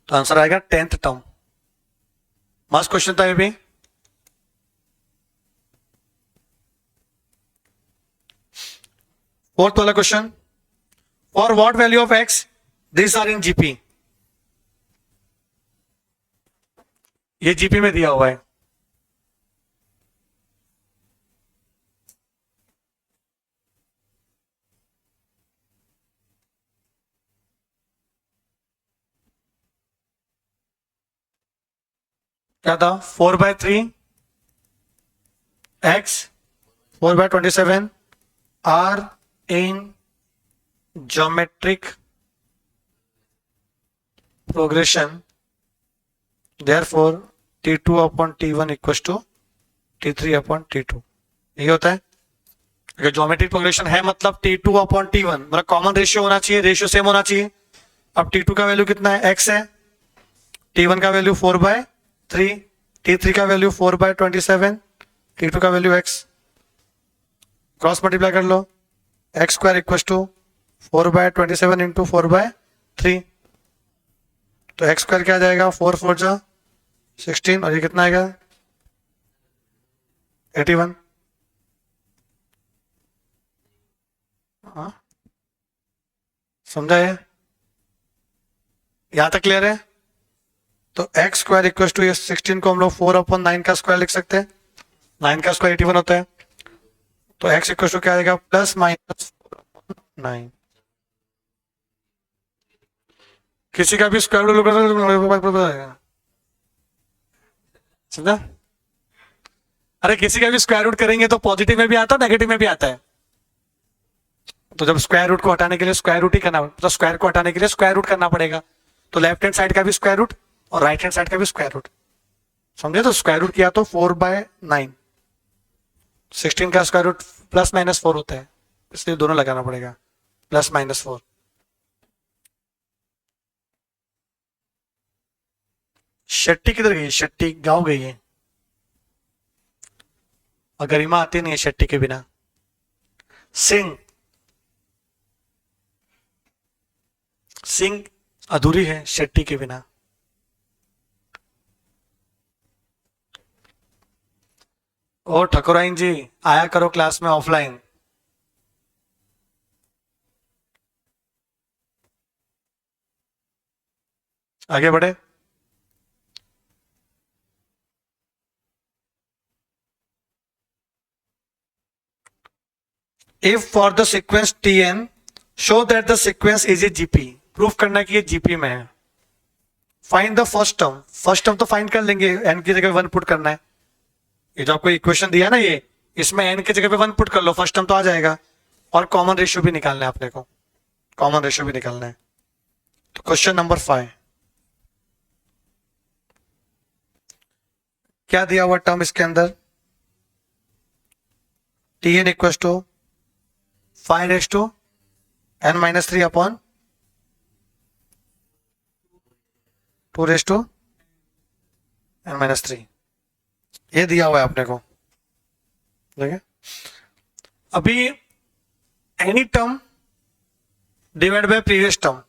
तो आंसर आएगा 10th टर्म। मस्त क्वेश्चन था ये भी। फोर्थ वाला question, for what value of x this are in GP. ये जीपी में दिया हुआ है। क्या था, 4/3 x 4/27 are in geometric progression, therefore T2/T1 equal to T3/T2। यही होता है। अगर ज्योमेट्रिक प्रोग्रेशन है मतलब T2/T1 मतलब कॉमन रेशियो होना चाहिए, रेशियो सेम होना चाहिए। अब T2 का वैल्यू कितना है, x है, T1 का वैल्यू 4/3, T3 का वैल्यू 4/27, T2 का वैल्यू x, क्रॉस मल्टीप्लाई कर लो, x² इक्वल टू 4/27 इंटू 4/3। तो x² क्या आ जाएगा, 4 × 4 = 16, और ये कितना आएगा 81। हाँ, समझा है, यहां तक क्लियर है। तो x² इक्वल टू ये 16 को हम लोग 4/9 का स्क्वायर लिख सकते हैं, 9 का स्क्वायर 81 होता है। तो x इक्वल टू क्या आएगा, +/9। किसी का भी स्क्वायर रूट समझा। अरे किसी का भी स्क्वायर रूट करेंगे तो पॉजिटिव में भी आता है, नेगेटिव में भी आता है। तो जब स्क्वायर रूट को हटाने के लिए स्क्वायर रूट ही करना, मतलब स्क्वायर को हटाने के लिए स्क्वायर रूट करना पड़ेगा। तो लेफ्ट हैंड साइड का भी स्क्वायर रूट और राइट हैंड साइड का भी स्क्वायर रूट, समझे। तो स्क्वायर रूट किया तो 4/9, 16 का स्क्वायर रूट +-4 होता है, इसलिए दोनों लगाना पड़ेगा, +-4। शेट्टी किधर गई, शेट्टी गांव गई है, और गरिमा आती नहीं है शेट्टी के बिना। सिंह, सिंह अधूरी है शेट्टी के बिना। ओ ठकुराइन जी, आया करो क्लास में ऑफलाइन। आगे बढ़े। If for the sequence Tn show that the sequence is a GP, proof करना कि ये जीपी में है। Find the first term, first term तो फाइंड कर लेंगे, एन की जगह 1 पुट करना है। ये जो आपको इक्वेशन दिया ना, ये इसमें एन की जगह पे 1 पुट कर लो, फर्स्ट टर्म तो आ जाएगा। और कॉमन रेशियो भी निकालना है अपने को, कॉमन रेशियो भी निकालना है। तो क्वेश्चन नंबर 5, क्या दिया हुआ टर्म इसके अंदर, Tn equal to 5/n-3 2/n-3, ये दिया हुआ है अपने को। ठीक है, अभी any term divide by previous term,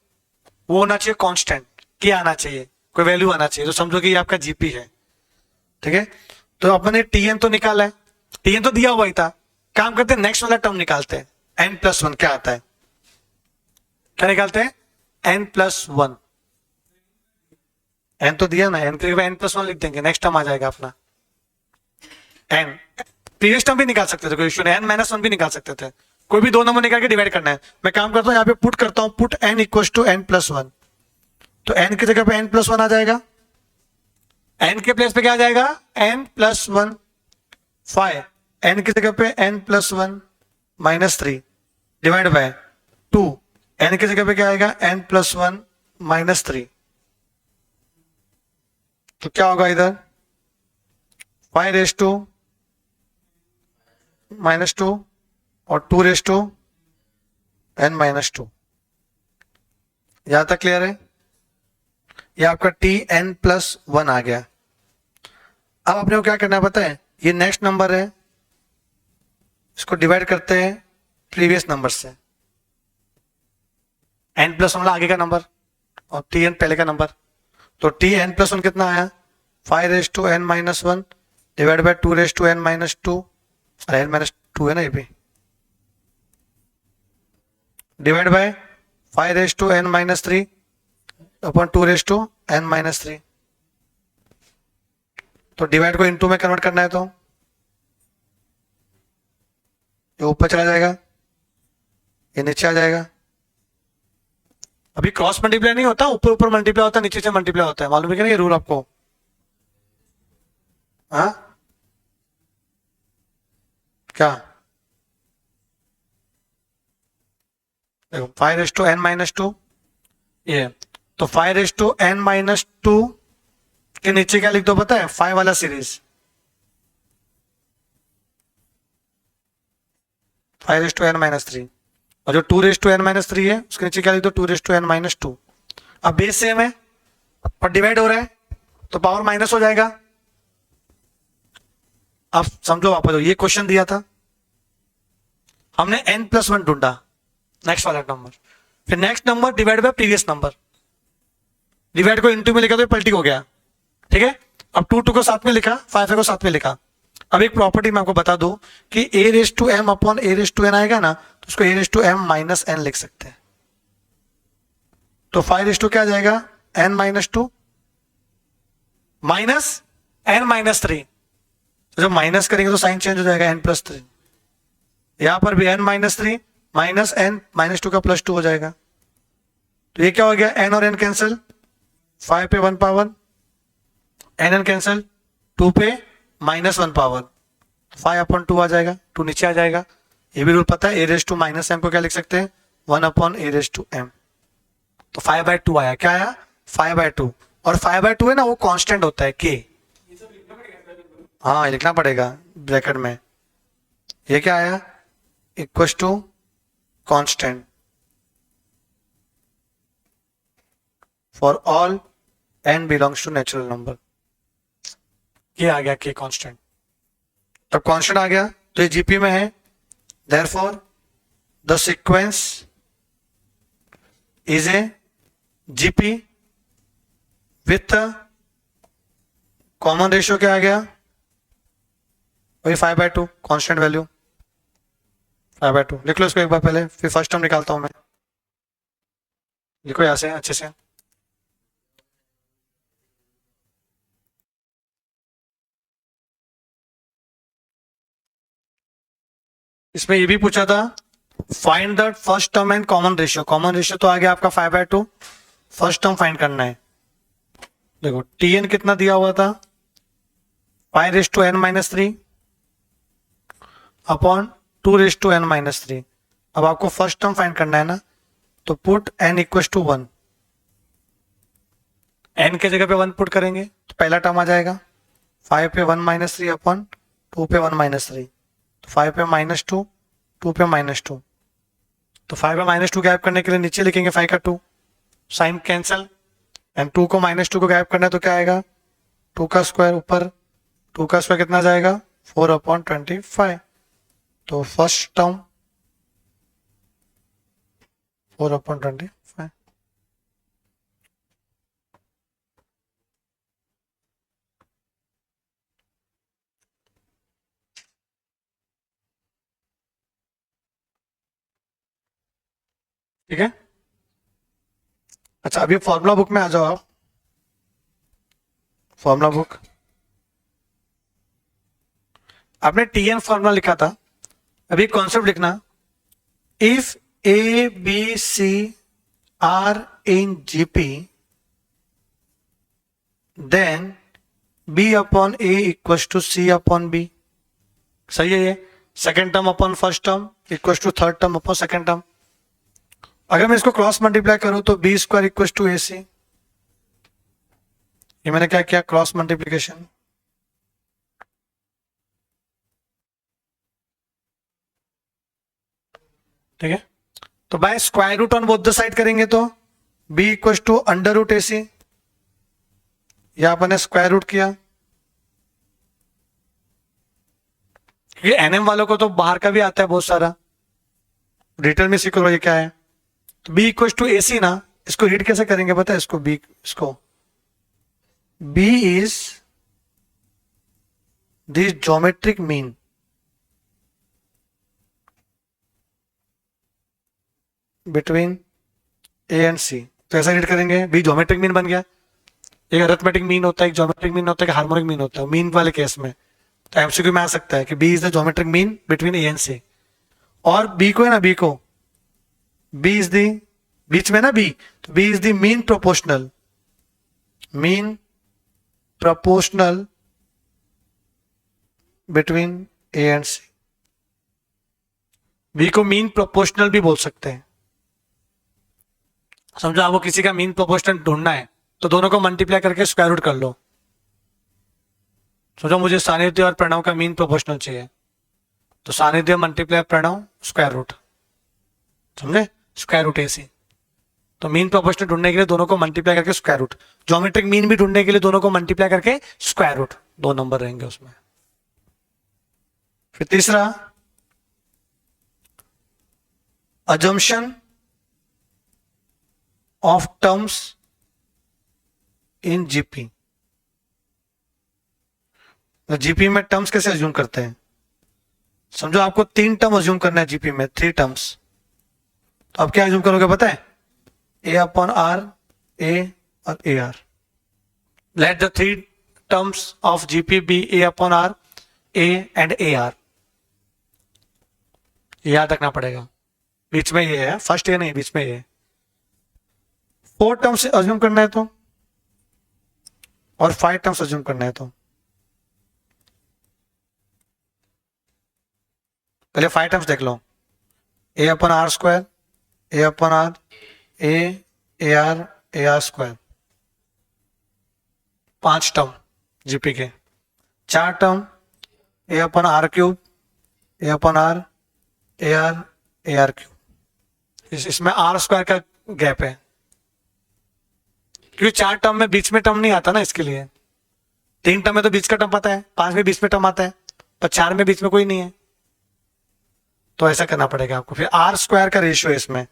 वो होना चाहिए कांस्टेंट, क्या आना चाहिए, कोई वैल्यू आना चाहिए, तो समझो कि ये आपका जीपी है, ठीक है। तो अपने टीएन तो निकाला है, टीएन तो दिया हुआ ही था, काम करते हैं नेक्स्ट वाला टर्म निकालते हैं, एन प्लस वन क्या आता है, क्या निकालते हैं, एन प्लस वन, एन तो दिया ना, एन के एन प्लस वन लिख देंगे, नेक्स्ट टर्म आ जाएगा अपना एन, प्रीवियस टर्म भी निकाल सकते थे, कोई इशू नहीं, एन माइनस वन भी निकाल सकते थे, कोई भी दो नंबर निकाल के डिवाइड करना है। मैं काम करता हूं यहाँ पे पुट करता हूं, put n equal to n plus one, तो एन की जगह पे एन प्लस वन आ जाएगा, एन के प्लेस पे क्या आ जाएगा, N plus one, five, N की जगह पे N plus one minus three divide by two, N की जगह पे क्या आएगा, N plus one minus three, तो क्या होगा इधर, five raise to minus two और two raise to N minus two, यहां तक क्लियर है। ये आपका टी एन प्लस वन आ गया। अब अपने को क्या करना है पता है, ये नेक्स्ट नंबर है, इसको डिवाइड करते हैं प्रीवियस नंबर से, एन प्लस वन आगे का नंबर और टी एन पहले का नंबर, तो टी एन प्लस वन कितना आया, five raise to N minus one divide by two raise to N minus two, और एन माइनस टू है ना ये भी, divide by five raise to N minus three upon two raise to N minus three, तो divide को into में convert करना है तो ये ऊपर चला जाएगा, ये नीचे आ जाएगा। अभी क्रॉस मल्टीप्लाई नहीं होता, ऊपर ऊपर मल्टीप्लाई होता है, नीचे से मल्टीप्लाई होता है, मालूम है क्या ये रूल आपको, हाँ क्या, देखो five raise to N minus two, ये तो five raise to N minus two के नीचे क्या लिख दो पता है, फाइव वाला series, five raise to N minus three, और जो two raise to N minus three है उसके नीचे क्या लिख दो, two raise to N minus two. अब बेस सेम है पर डिवाइड हो रहा है तो पावर माइनस हो जाएगा। अब समझो वापस, ये क्वेश्चन दिया था, हमने एन प्लस वन ढूंढा, नेक्स्ट वाला नंबर, फिर next number divide by previous number, divide को इनटू में लिखा तो पलटी हो गया, ठीक है। अब टू टू को साथ में लिखा, फाइव को साथ में लिखा। अब एक प्रॉपर्टी मैं आपको बता दूं कि A raise to M upon A raise to N आएगा ना, तो उसको A raise to M minus N लिख सकते हैं, तो फाइव रेस टू क्या आ जाएगा, n minus two minus N minus three, तो जब माइनस करेंगे तो साइन चेंज हो जाएगा, एन प्लस थ्री, यहां पर भी N minus three minus N minus two का प्लस टू हो जाएगा, तो ये क्या हो गया, एन और एन कैंसिल, फाइव पे one power, N N cancel, two पे minus one power, five upon two आ जाएगा, टू नीचे आ जाएगा। ये भी रूल पता है, a raise to minus m को क्या लिख सकते हैं, one upon A raise to m, तो फाइव बाय टू आया, क्या आया, फाइव बाय टू, और फाइव बाय टू है ना वो कांस्टेंट होता है के, हाँ लिखना पड़ेगा ब्रैकेट में, ये क्या आया, equal to constant for all n belongs to natural number, ये आ गया के कांस्टेंट। तब कांस्टेंट आ गया तो ये जीपी में है, therefore the sequence is a GP with common ratio क्या आ गया, वही five by to constant value, five by to लिख लो इसको एक बार पहले, फिर फर्स्ट टर्म निकालता हूं मैं, लिखो यहां से अच्छे से, इसमें ये भी पूछा था, find the first term and common ratio, common ratio तो आ गया आपका five by two, first term find करना है। देखो टी एन कितना दिया हुआ था, five raise to N minus three upon two raise to N minus three. अब आपको फर्स्ट टर्म फाइंड करना है ना, तो put n equal to one, n के जगह पे वन पुट करेंगे तो पहला टर्म आ जाएगा, फाइव पे one minus three upon two पे वन माइनस थ्री, तो फाइव पे माइनस टू, टू पे माइनस टू, तो फाइव पे माइनस टू गैप करने के लिए नीचे लिखेंगे फाइव का two, sign cancel, and two को माइनस टू को गैप करना है तो क्या आएगा, टू का स्क्वायर ऊपर, टू का स्क्वायर कितना जाएगा, फोर अपॉन 25, तो फर्स्ट टर्म 4/25। ठीक है। अच्छा, अभी फॉर्मूला बुक में आ जाओ आप। फॉर्मूला बुक, आपने टीएन फॉर्मूला लिखा था, अभी कॉन्सेप्ट लिखना। If a b c are in GP then b upon a equal to c upon b. सही है ये? Second term upon first term equal to third term upon second term. अगर मैं इसको क्रॉस मल्टीप्लाई करूं तो b square equal to a c. ये मैंने क्या किया? Cross multiplication. ठीक है, तो by square root on both the side करेंगे तो B equal to under root A C, या अपने स्क्वायर रूट किया। क्योंकि एनएम वालों को तो बाहर का भी आता है बहुत सारा, रिटर्न में सीखो ये क्या है। तो बी इक्वल टू ए सी ना, इसको रीड कैसे करेंगे पता है? इसको बी, इसको B is the geometric mean between A and C. तो ऐसा रीड करेंगे, बी ज्योमेट्रिक मीन बन गया। एक अरिथमेटिक मीन होता है, एक ज्योमेट्रिक मीन होता है, एक हार्मोनिक मीन होता है। मीन वाले केस में तो एमसीक्यू में आ सकता है कि B is the geometric mean between A and C. और बी को है ना, बी को, बी इज द, बीच में ना बी, तो b is the mean proportional, mean proportional between A and c. B को मीन प्रोपोर्शनल भी बोल सकते हैं। समझो आपको किसी का मीन प्रोपोर्शनल ढूंढना है तो दोनों को मल्टीप्लाई करके स्क्वायर रूट कर लो। सोचो मुझे सानिध्य और प्रणव का मीन प्रोपोर्शनल चाहिए, तो सानिध्य मल्टीप्लाई प्रणव स्क्वायर रूट, समझे? स्क्वायर रूट ए सी। तो मीन प्रोपोर्शनल ढूंढने के लिए दोनों को मल्टीप्लाई करके स्क्वायर रूट, ज्योमेट्रिक मीन भी ढूंढने के लिए दोनों को मल्टीप्लाई करके स्क्वायर रूट, 2 नंबर रहेंगे उसमें। फिर तीसरा, assumption of terms in GP. GP में टर्म्स कैसे अज्यूम करते हैं? समझो आपको 3 टर्म अज्यूम करना है जीपी में, 3 टर्म्स। तो आप क्या अज्यूम करोगे पता है? ए अपॉन आर, ए और a r. Let the 3 terms of GP be a upon are, a and a r. याद रखना पड़ेगा, बीच में ये है, फर्स्ट ए नहीं, बीच में ये। 4 टर्म्स अज्यूम करना है तो, और 5 टर्म्स अज्यूम करना है तो। पहले 5 टर्म्स देख लो। A upon are square, A upon are, A R square. 5 term GP के। 4 term A upon R cube, A upon are, A R cube. इसमें आर स्क्वायर का गैप है, क्योंकि 4 टर्म में बीच में टर्म नहीं आता ना, इसके लिए। 3 टर्म में तो बीच का टर्म पता है, 5 में बीच में टर्म आता है, पर 4 में बीच में कोई नहीं है। तो ऐसा करना पड़ेगा आपको। फिर आर स्क्वायर का रेशियो है इसमें,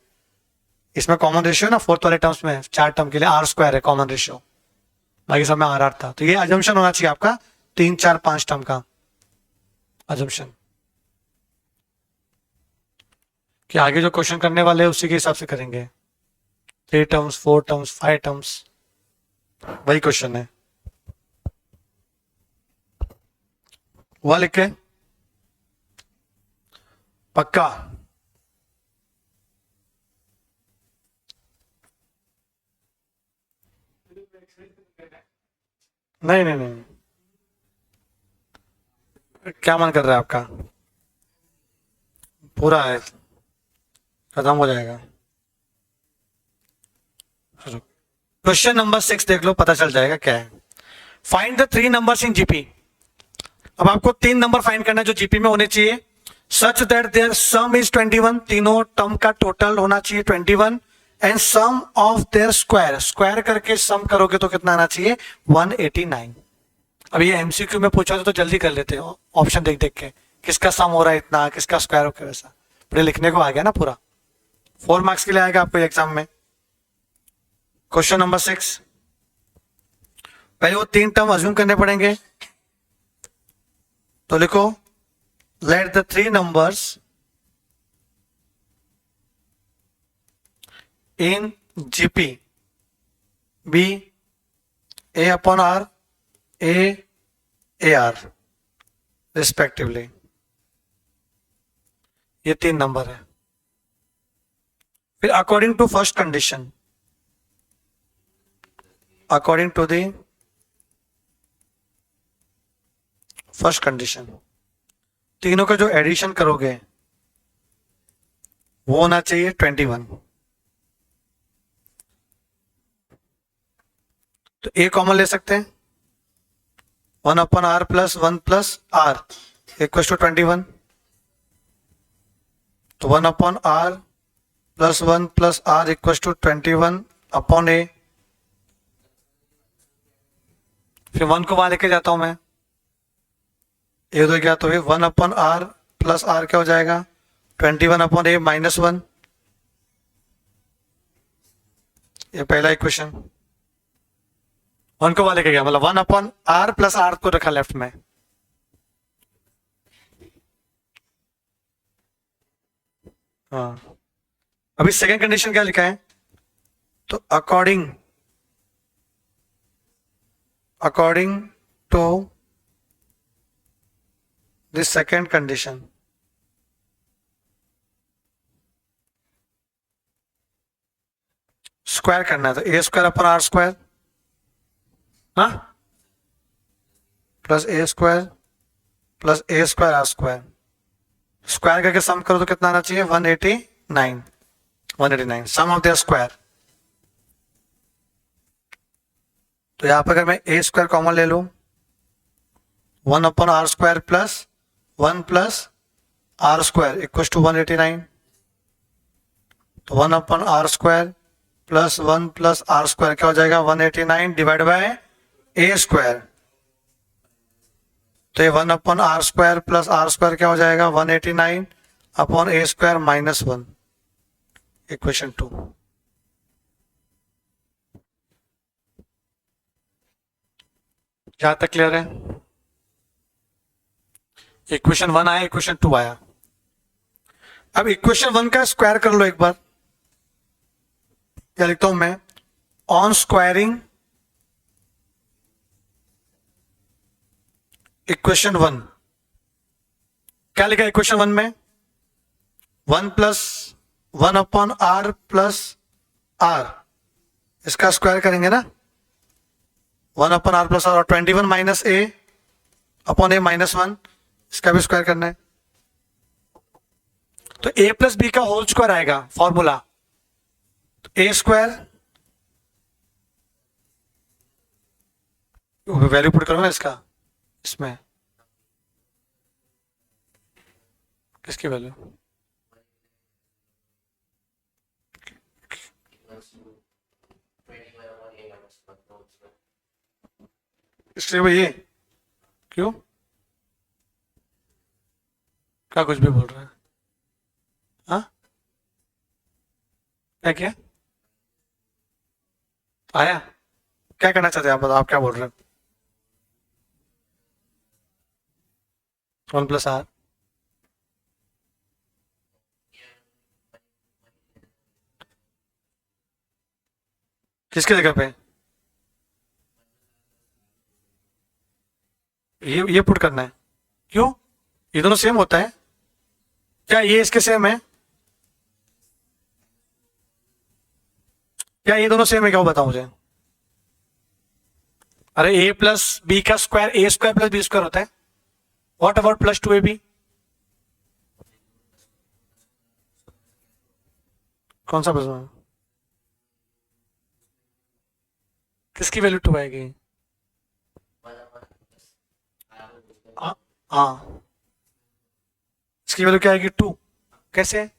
इसमें कॉमन रेशियो ना 4th वाले टर्म्स में, 4 टर्म के लिए आर स्क्वायर है कॉमन रेशियो, बाकी सब में आर आर था। तो ये अजम्पशन होना चाहिए आपका 3, 4, 5 टर्म का अजम्पशन, कि आगे जो क्वेश्चन करने वाले हैं उसी के हिसाब से करेंगे। 3 टर्म्स, 4 टर्म्स, 5 टर्म्स, वही क्वेश्चन है। वह लिख के पक्का। नहीं नहीं नहीं, क्या मन कर रहा है आपका? पूरा है, खत्म हो जाएगा। क्वेश्चन नंबर 6 देख लो, पता चल जाएगा क्या है। Find the 3 numbers in GP. अब आपको 3 नंबर फाइंड करना है जो जीपी में होने चाहिए, such that their sum is 21। तीनों टर्म का टोटल होना चाहिए 21, and sum of their square, square करके सम करोगे तो कितना आना चाहिए? 189। अब ये एमसीक्यू में पूछा तो जल्दी कर लेते हो, ऑप्शन देख देख के, किसका सम हो रहा है इतना, किसका स्क्वायर हो, वैसा पूरे लिखने को आ गया ना पूरा। 4 मार्क्स के लिए आएगा आपको एग्जाम में। क्वेश्चन नंबर 6, पहले वो 3 टर्म अज्यूम करने पड़ेंगे। तो लिखो, let the 3 numbers in GP be a upon are, A r respectively. ये 3 नंबर है। फिर according to first condition, according to the first condition, तीनों का जो एडिशन करोगे वो होना चाहिए 21। तो ए कॉमन ले सकते हैं, 1 upon R plus 1 plus R equal to 21। तो 1 upon R plus 1 plus R equal to 21 upon A. फिर 1 को वहां लेके जाता हूं मैं, ए दो गया तो 1 अपॉन आर प्लस आर क्या हो जाएगा, 21 अपॉन ए माइनस 1। ये पहला इक्वेशन। 1 को वहां लेके गया, मतलब 1 अपॉन आर प्लस आर को रखा लेफ्ट में। हाँ, अभी सेकेंड कंडीशन क्या लिखा है, तो according to this second condition, square करना है। तो ए स्क्वायर अपॉन आर स्क्वायर, हाँ, plus a square r square, square करके सम करो तो कितना आना चाहिए, 189 सम ऑफ देयर स्क्वायर। तो यहां पर अगर मैं ए स्क्वायर कॉमन ले लूं, 1 upon are square plus 1 plus are square equal to 189। तो 1 upon are square plus 1 plus are square क्या हो जाएगा, 189 डिवाइड बाय ए स्क्वायर। तो ये 1 upon are square plus are square क्या हो जाएगा, 189 अपॉन ए स्क्वायर माइनस 1, इक्वेशन 2। यहां तक क्लियर है? इक्वेशन 1 आया, इक्वेशन 2 आया। अब इक्वेशन 1 का स्क्वायर कर लो एक बार। क्या लिखता हूं मैं, ऑन स्क्वायरिंग इक्वेशन 1, क्या लिखा इक्वेशन 1 में, 1 plus 1 upon R plus R, इसका स्क्वायर करेंगे ना, 1 अपॉन आर प्लस आर, और 21 minus A upon A minus 1, इसका भी स्क्वायर करना है। तो ए प्लस बी का होल स्क्वायर आएगा फॉर्मूला, तो ए स्क्वायर, वैल्यू पुट करो ना इसका, इसमें किसकी वैल्यू, इसलिए वो ये क्यों, क्या कुछ भी बोल रहा है, हाँ क्या आया, क्या करना चाहते हैं आप बताओ, आप क्या बोल रहे हैं, 1 प्लस आर, किसके जगह पे, ये पुट करना है, क्यों, ये दोनों सेम होता है क्या, ये इसके सेम है क्या, ये दोनों सेम है क्या, वो बताओ मुझे। अरे ए प्लस बी का स्क्वायर ए स्क्वायर प्लस बी स्क्वायर होता है, व्हाट अबाउट प्लस 2ab, कौन सा प्लस, किसकी वैल्यू 2 आएगी, हाँ, इसकी वैल्यू क्या आएगी 2, कैसे,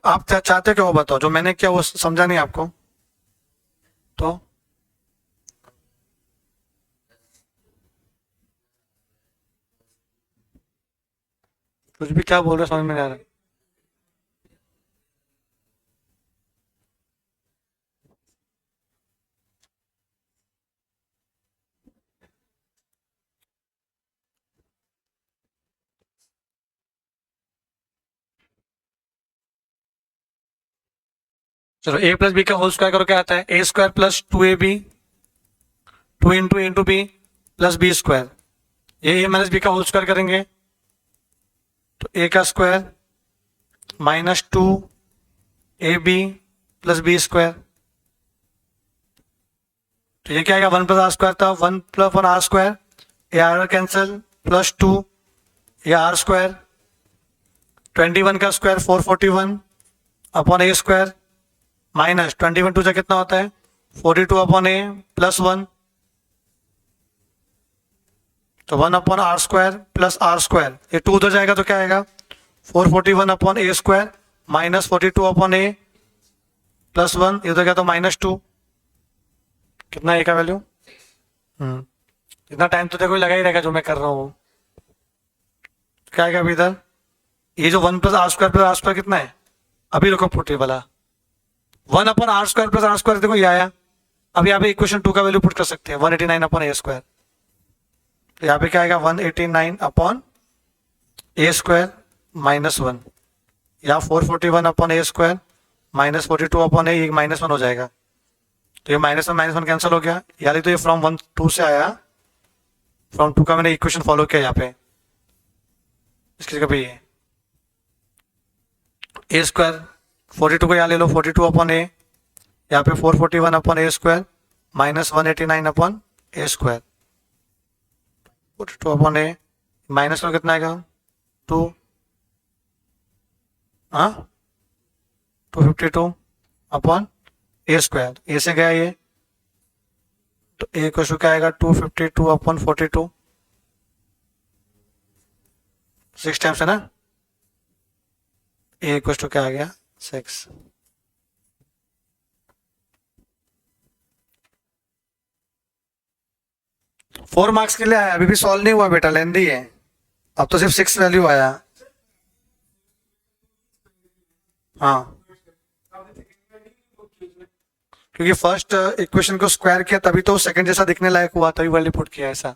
आप चाहते क्या हो बताओ, जो मैंने किया वो समझा नहीं आपको, तो कुछ भी क्या बोल रहे समझ में नहीं आ रहा। चलो ए प्लस बी का होल स्क्वायर करो, क्या आता है? A square plus 2ab, 2 into B plus B square. A minus B का होल स्क्वायर करेंगे तो ए का square minus 2ab plus B square. तो ये क्या आएगा? 1 प्लस आर स्क्वायर था, 1 plus 1 R square, A R cancel, plus 2 ये आर स्क्वायर, 21 का स्क्वायर 441 अपॉन ए स्क्वायर, माइनस 21 टू से कितना होता है? 42 अपॉन ए प्लस 1, तो 1 upon are square plus are square, ये 2 उधर जाएगा तो क्या आएगा? 441 upon A square minus 42 upon A plus 1, ये उधर गया तो माइनस 2। कितना ए का वैल्यू? इतना टाइम तो देखो लगा ही रहेगा जो मैं कर रहा हूँ। क्या आएगा अभी इधर? ये जो 1 प्लस आर स्क्वायर कितना है? अभी रुको पुट वाला 1 upon are square plus are square, देखो ये आया। अब यहाँ पे इक्वेशन 2 का वैल्यू पुट कर सकते हैं, 189 अपॉन ए स्क्वायर। तो यहाँ पे क्या आएगा? 189 अपॉन ए स्क्वायर माइनस 1, या 441 upon A square minus 42 upon A, minus 1 हो जाएगा। तो ये माइनस वन कैंसिल हो गया, यानी तो ये फ्रॉम 1 2 से आया, फ्रॉम 2 का मैंने इक्वेशन फॉलो किया यहाँ पे। इसकी जगह पे ये ए स्क्वायर 42 को यहाँ ले लो, 42 अपॉन ए, यहाँ पे 441 upon A square minus 189 upon A square, 42 upon A minus में कितना आएगा? 2, हाँ 252 अपॉन ए स्क्वायर, ए से गया ये, तो ए क्वेश्चन क्या आएगा? 252 अपॉन 42, 6 टाइम्स है ना। ए क्वेश्चन क्या आ गया? 6। फोर मार्क्स के लिए आया, अभी भी सॉल्व नहीं हुआ बेटा, लेंदी है। अब तो सिर्फ 6 वैल्यू आया। हाँ, क्योंकि फर्स्ट इक्वेशन को स्क्वायर किया तभी तो सेकंड जैसा दिखने लायक हुआ, तभी वैल्यू पुट किया ऐसा।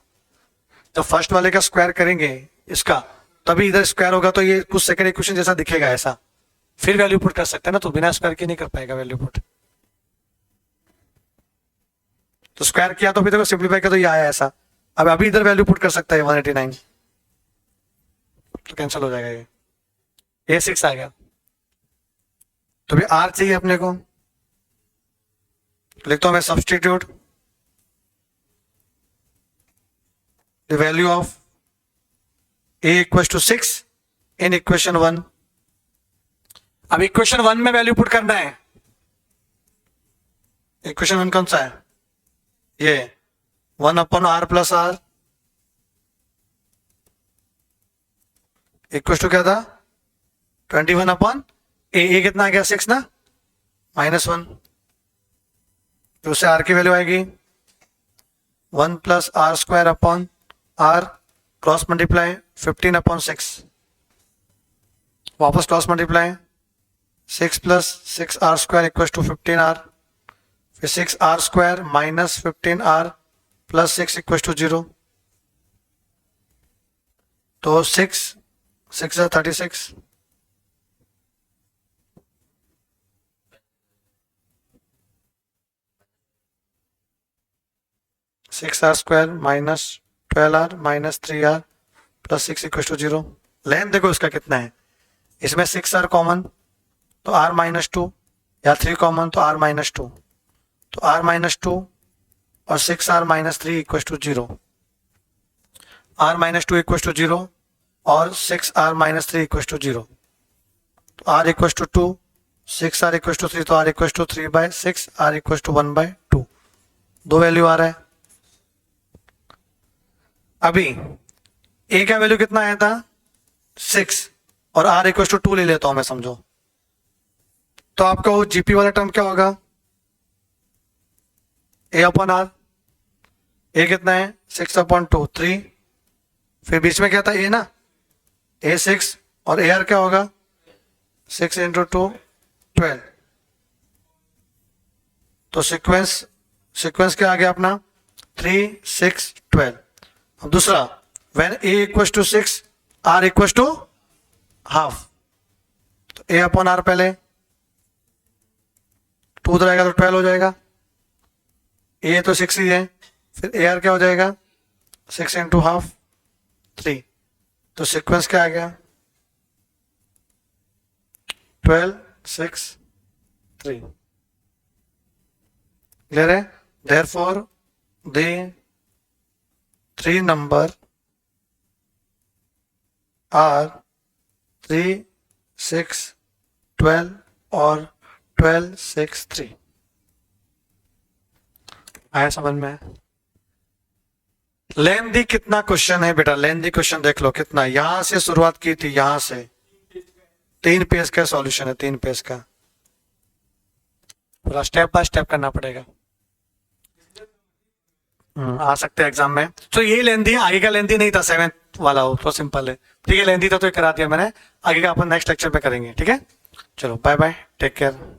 जब फर्स्ट वाले का स्क्वायर करेंगे इसका, तभी इधर स्क्वायर होगा तो ये कुछ सेकंड इक्वेशन जैसा दिखेगा ऐसा, फिर वैल्यू पुट कर सकते हैं ना। तो बिना स्क्वायर के नहीं कर पाएगा वैल्यू पुट। तो स्क्वायर किया तो फिर देखो सिंप्लीफाई किया तो ये आया ऐसा। अब अभी इधर वैल्यू पुट कर सकता है 189, तो कैंसिल हो जाएगा ये 6 आ गया। तो भी आर चाहिए अपने को, लिखता हूं मैं substitute the value of A equal to 6 in equation 1। अब इक्वेशन 1 में वैल्यू पुट करना है। इक्वेशन 1 कौन सा है? ये 1 upon R plus R equal to क्या था? 21 अपॉन ए कितना आ गया? 6 ना, माइनस 1, तो उससे आर की वैल्यू आएगी 1 plus are square upon R, cross multiply 15 upon 6, वापस cross multiply 6 plus 6 R square equal to 15 R, फिर 6 R square minus 15 R plus 6 equal to 0। तो 6 36, six R square minus 12 R minus 3 R plus 6 equal to 0। Length देखो इसका कितना है, इसमें 6 R common तो R minus 2, या 3 कॉमन तो आर माइनस 2, तो आर माइनस 2 और 6 R minus 3 equal to 0, R minus 2 equal to 0 और 6 आर माइनस 3 इक्वल टू 0, तो R equal to 2, 6 R equal to 3, तो R equal to 3/6, R equal to 1/2, दो value आ रहा है। अभी ए का वैल्यू कितना आया था? 6, और आर इक्वल टू 2 ले लेता हूं मैं, समझो। तो आपका वो जीपी वाला टर्म क्या होगा? ए अपॉन आर, ए कितना है? 6/2, 3, फिर बीच में क्या था? ए ना, A6 और AR क्या होगा 6 इंटू 2 12। तो सीक्वेंस क्या आ गया अपना 3 6 12। अब दूसरा when A equal to 6 R equal to half, तो A अपॉन R पहले 2 उधर आएगा तो 12 हो जाएगा। A तो 6 ही है, फिर AR क्या हो जाएगा 6 इंटू हाफ 3। तो सीक्वेंस क्या आ गया 12 6 3। क्लियर है? देयरफॉर द 3 नंबर आर 3 6 12 और 12 6 3। आया समझ में? लेंदी कितना क्वेश्चन है बेटा, लेंदी क्वेश्चन देख लो कितना, यहां से शुरुआत की थी, यहां से 3 पेज का सॉल्यूशन है, 3 पेज का पूरा स्टेप बाय स्टेप करना पड़ेगा। आ सकते हैं एग्जाम में। तो ये लेंदी है, आगे का लेंदी नहीं था, 7th वाला हो तो सिंपल है। ठीक है, लेंदी था तो ये करा दिया मैंने, आगे का अपन नेक्स्ट लेक्चर पे करेंगे। ठीक है, चलो बाय बाय, टेक केयर।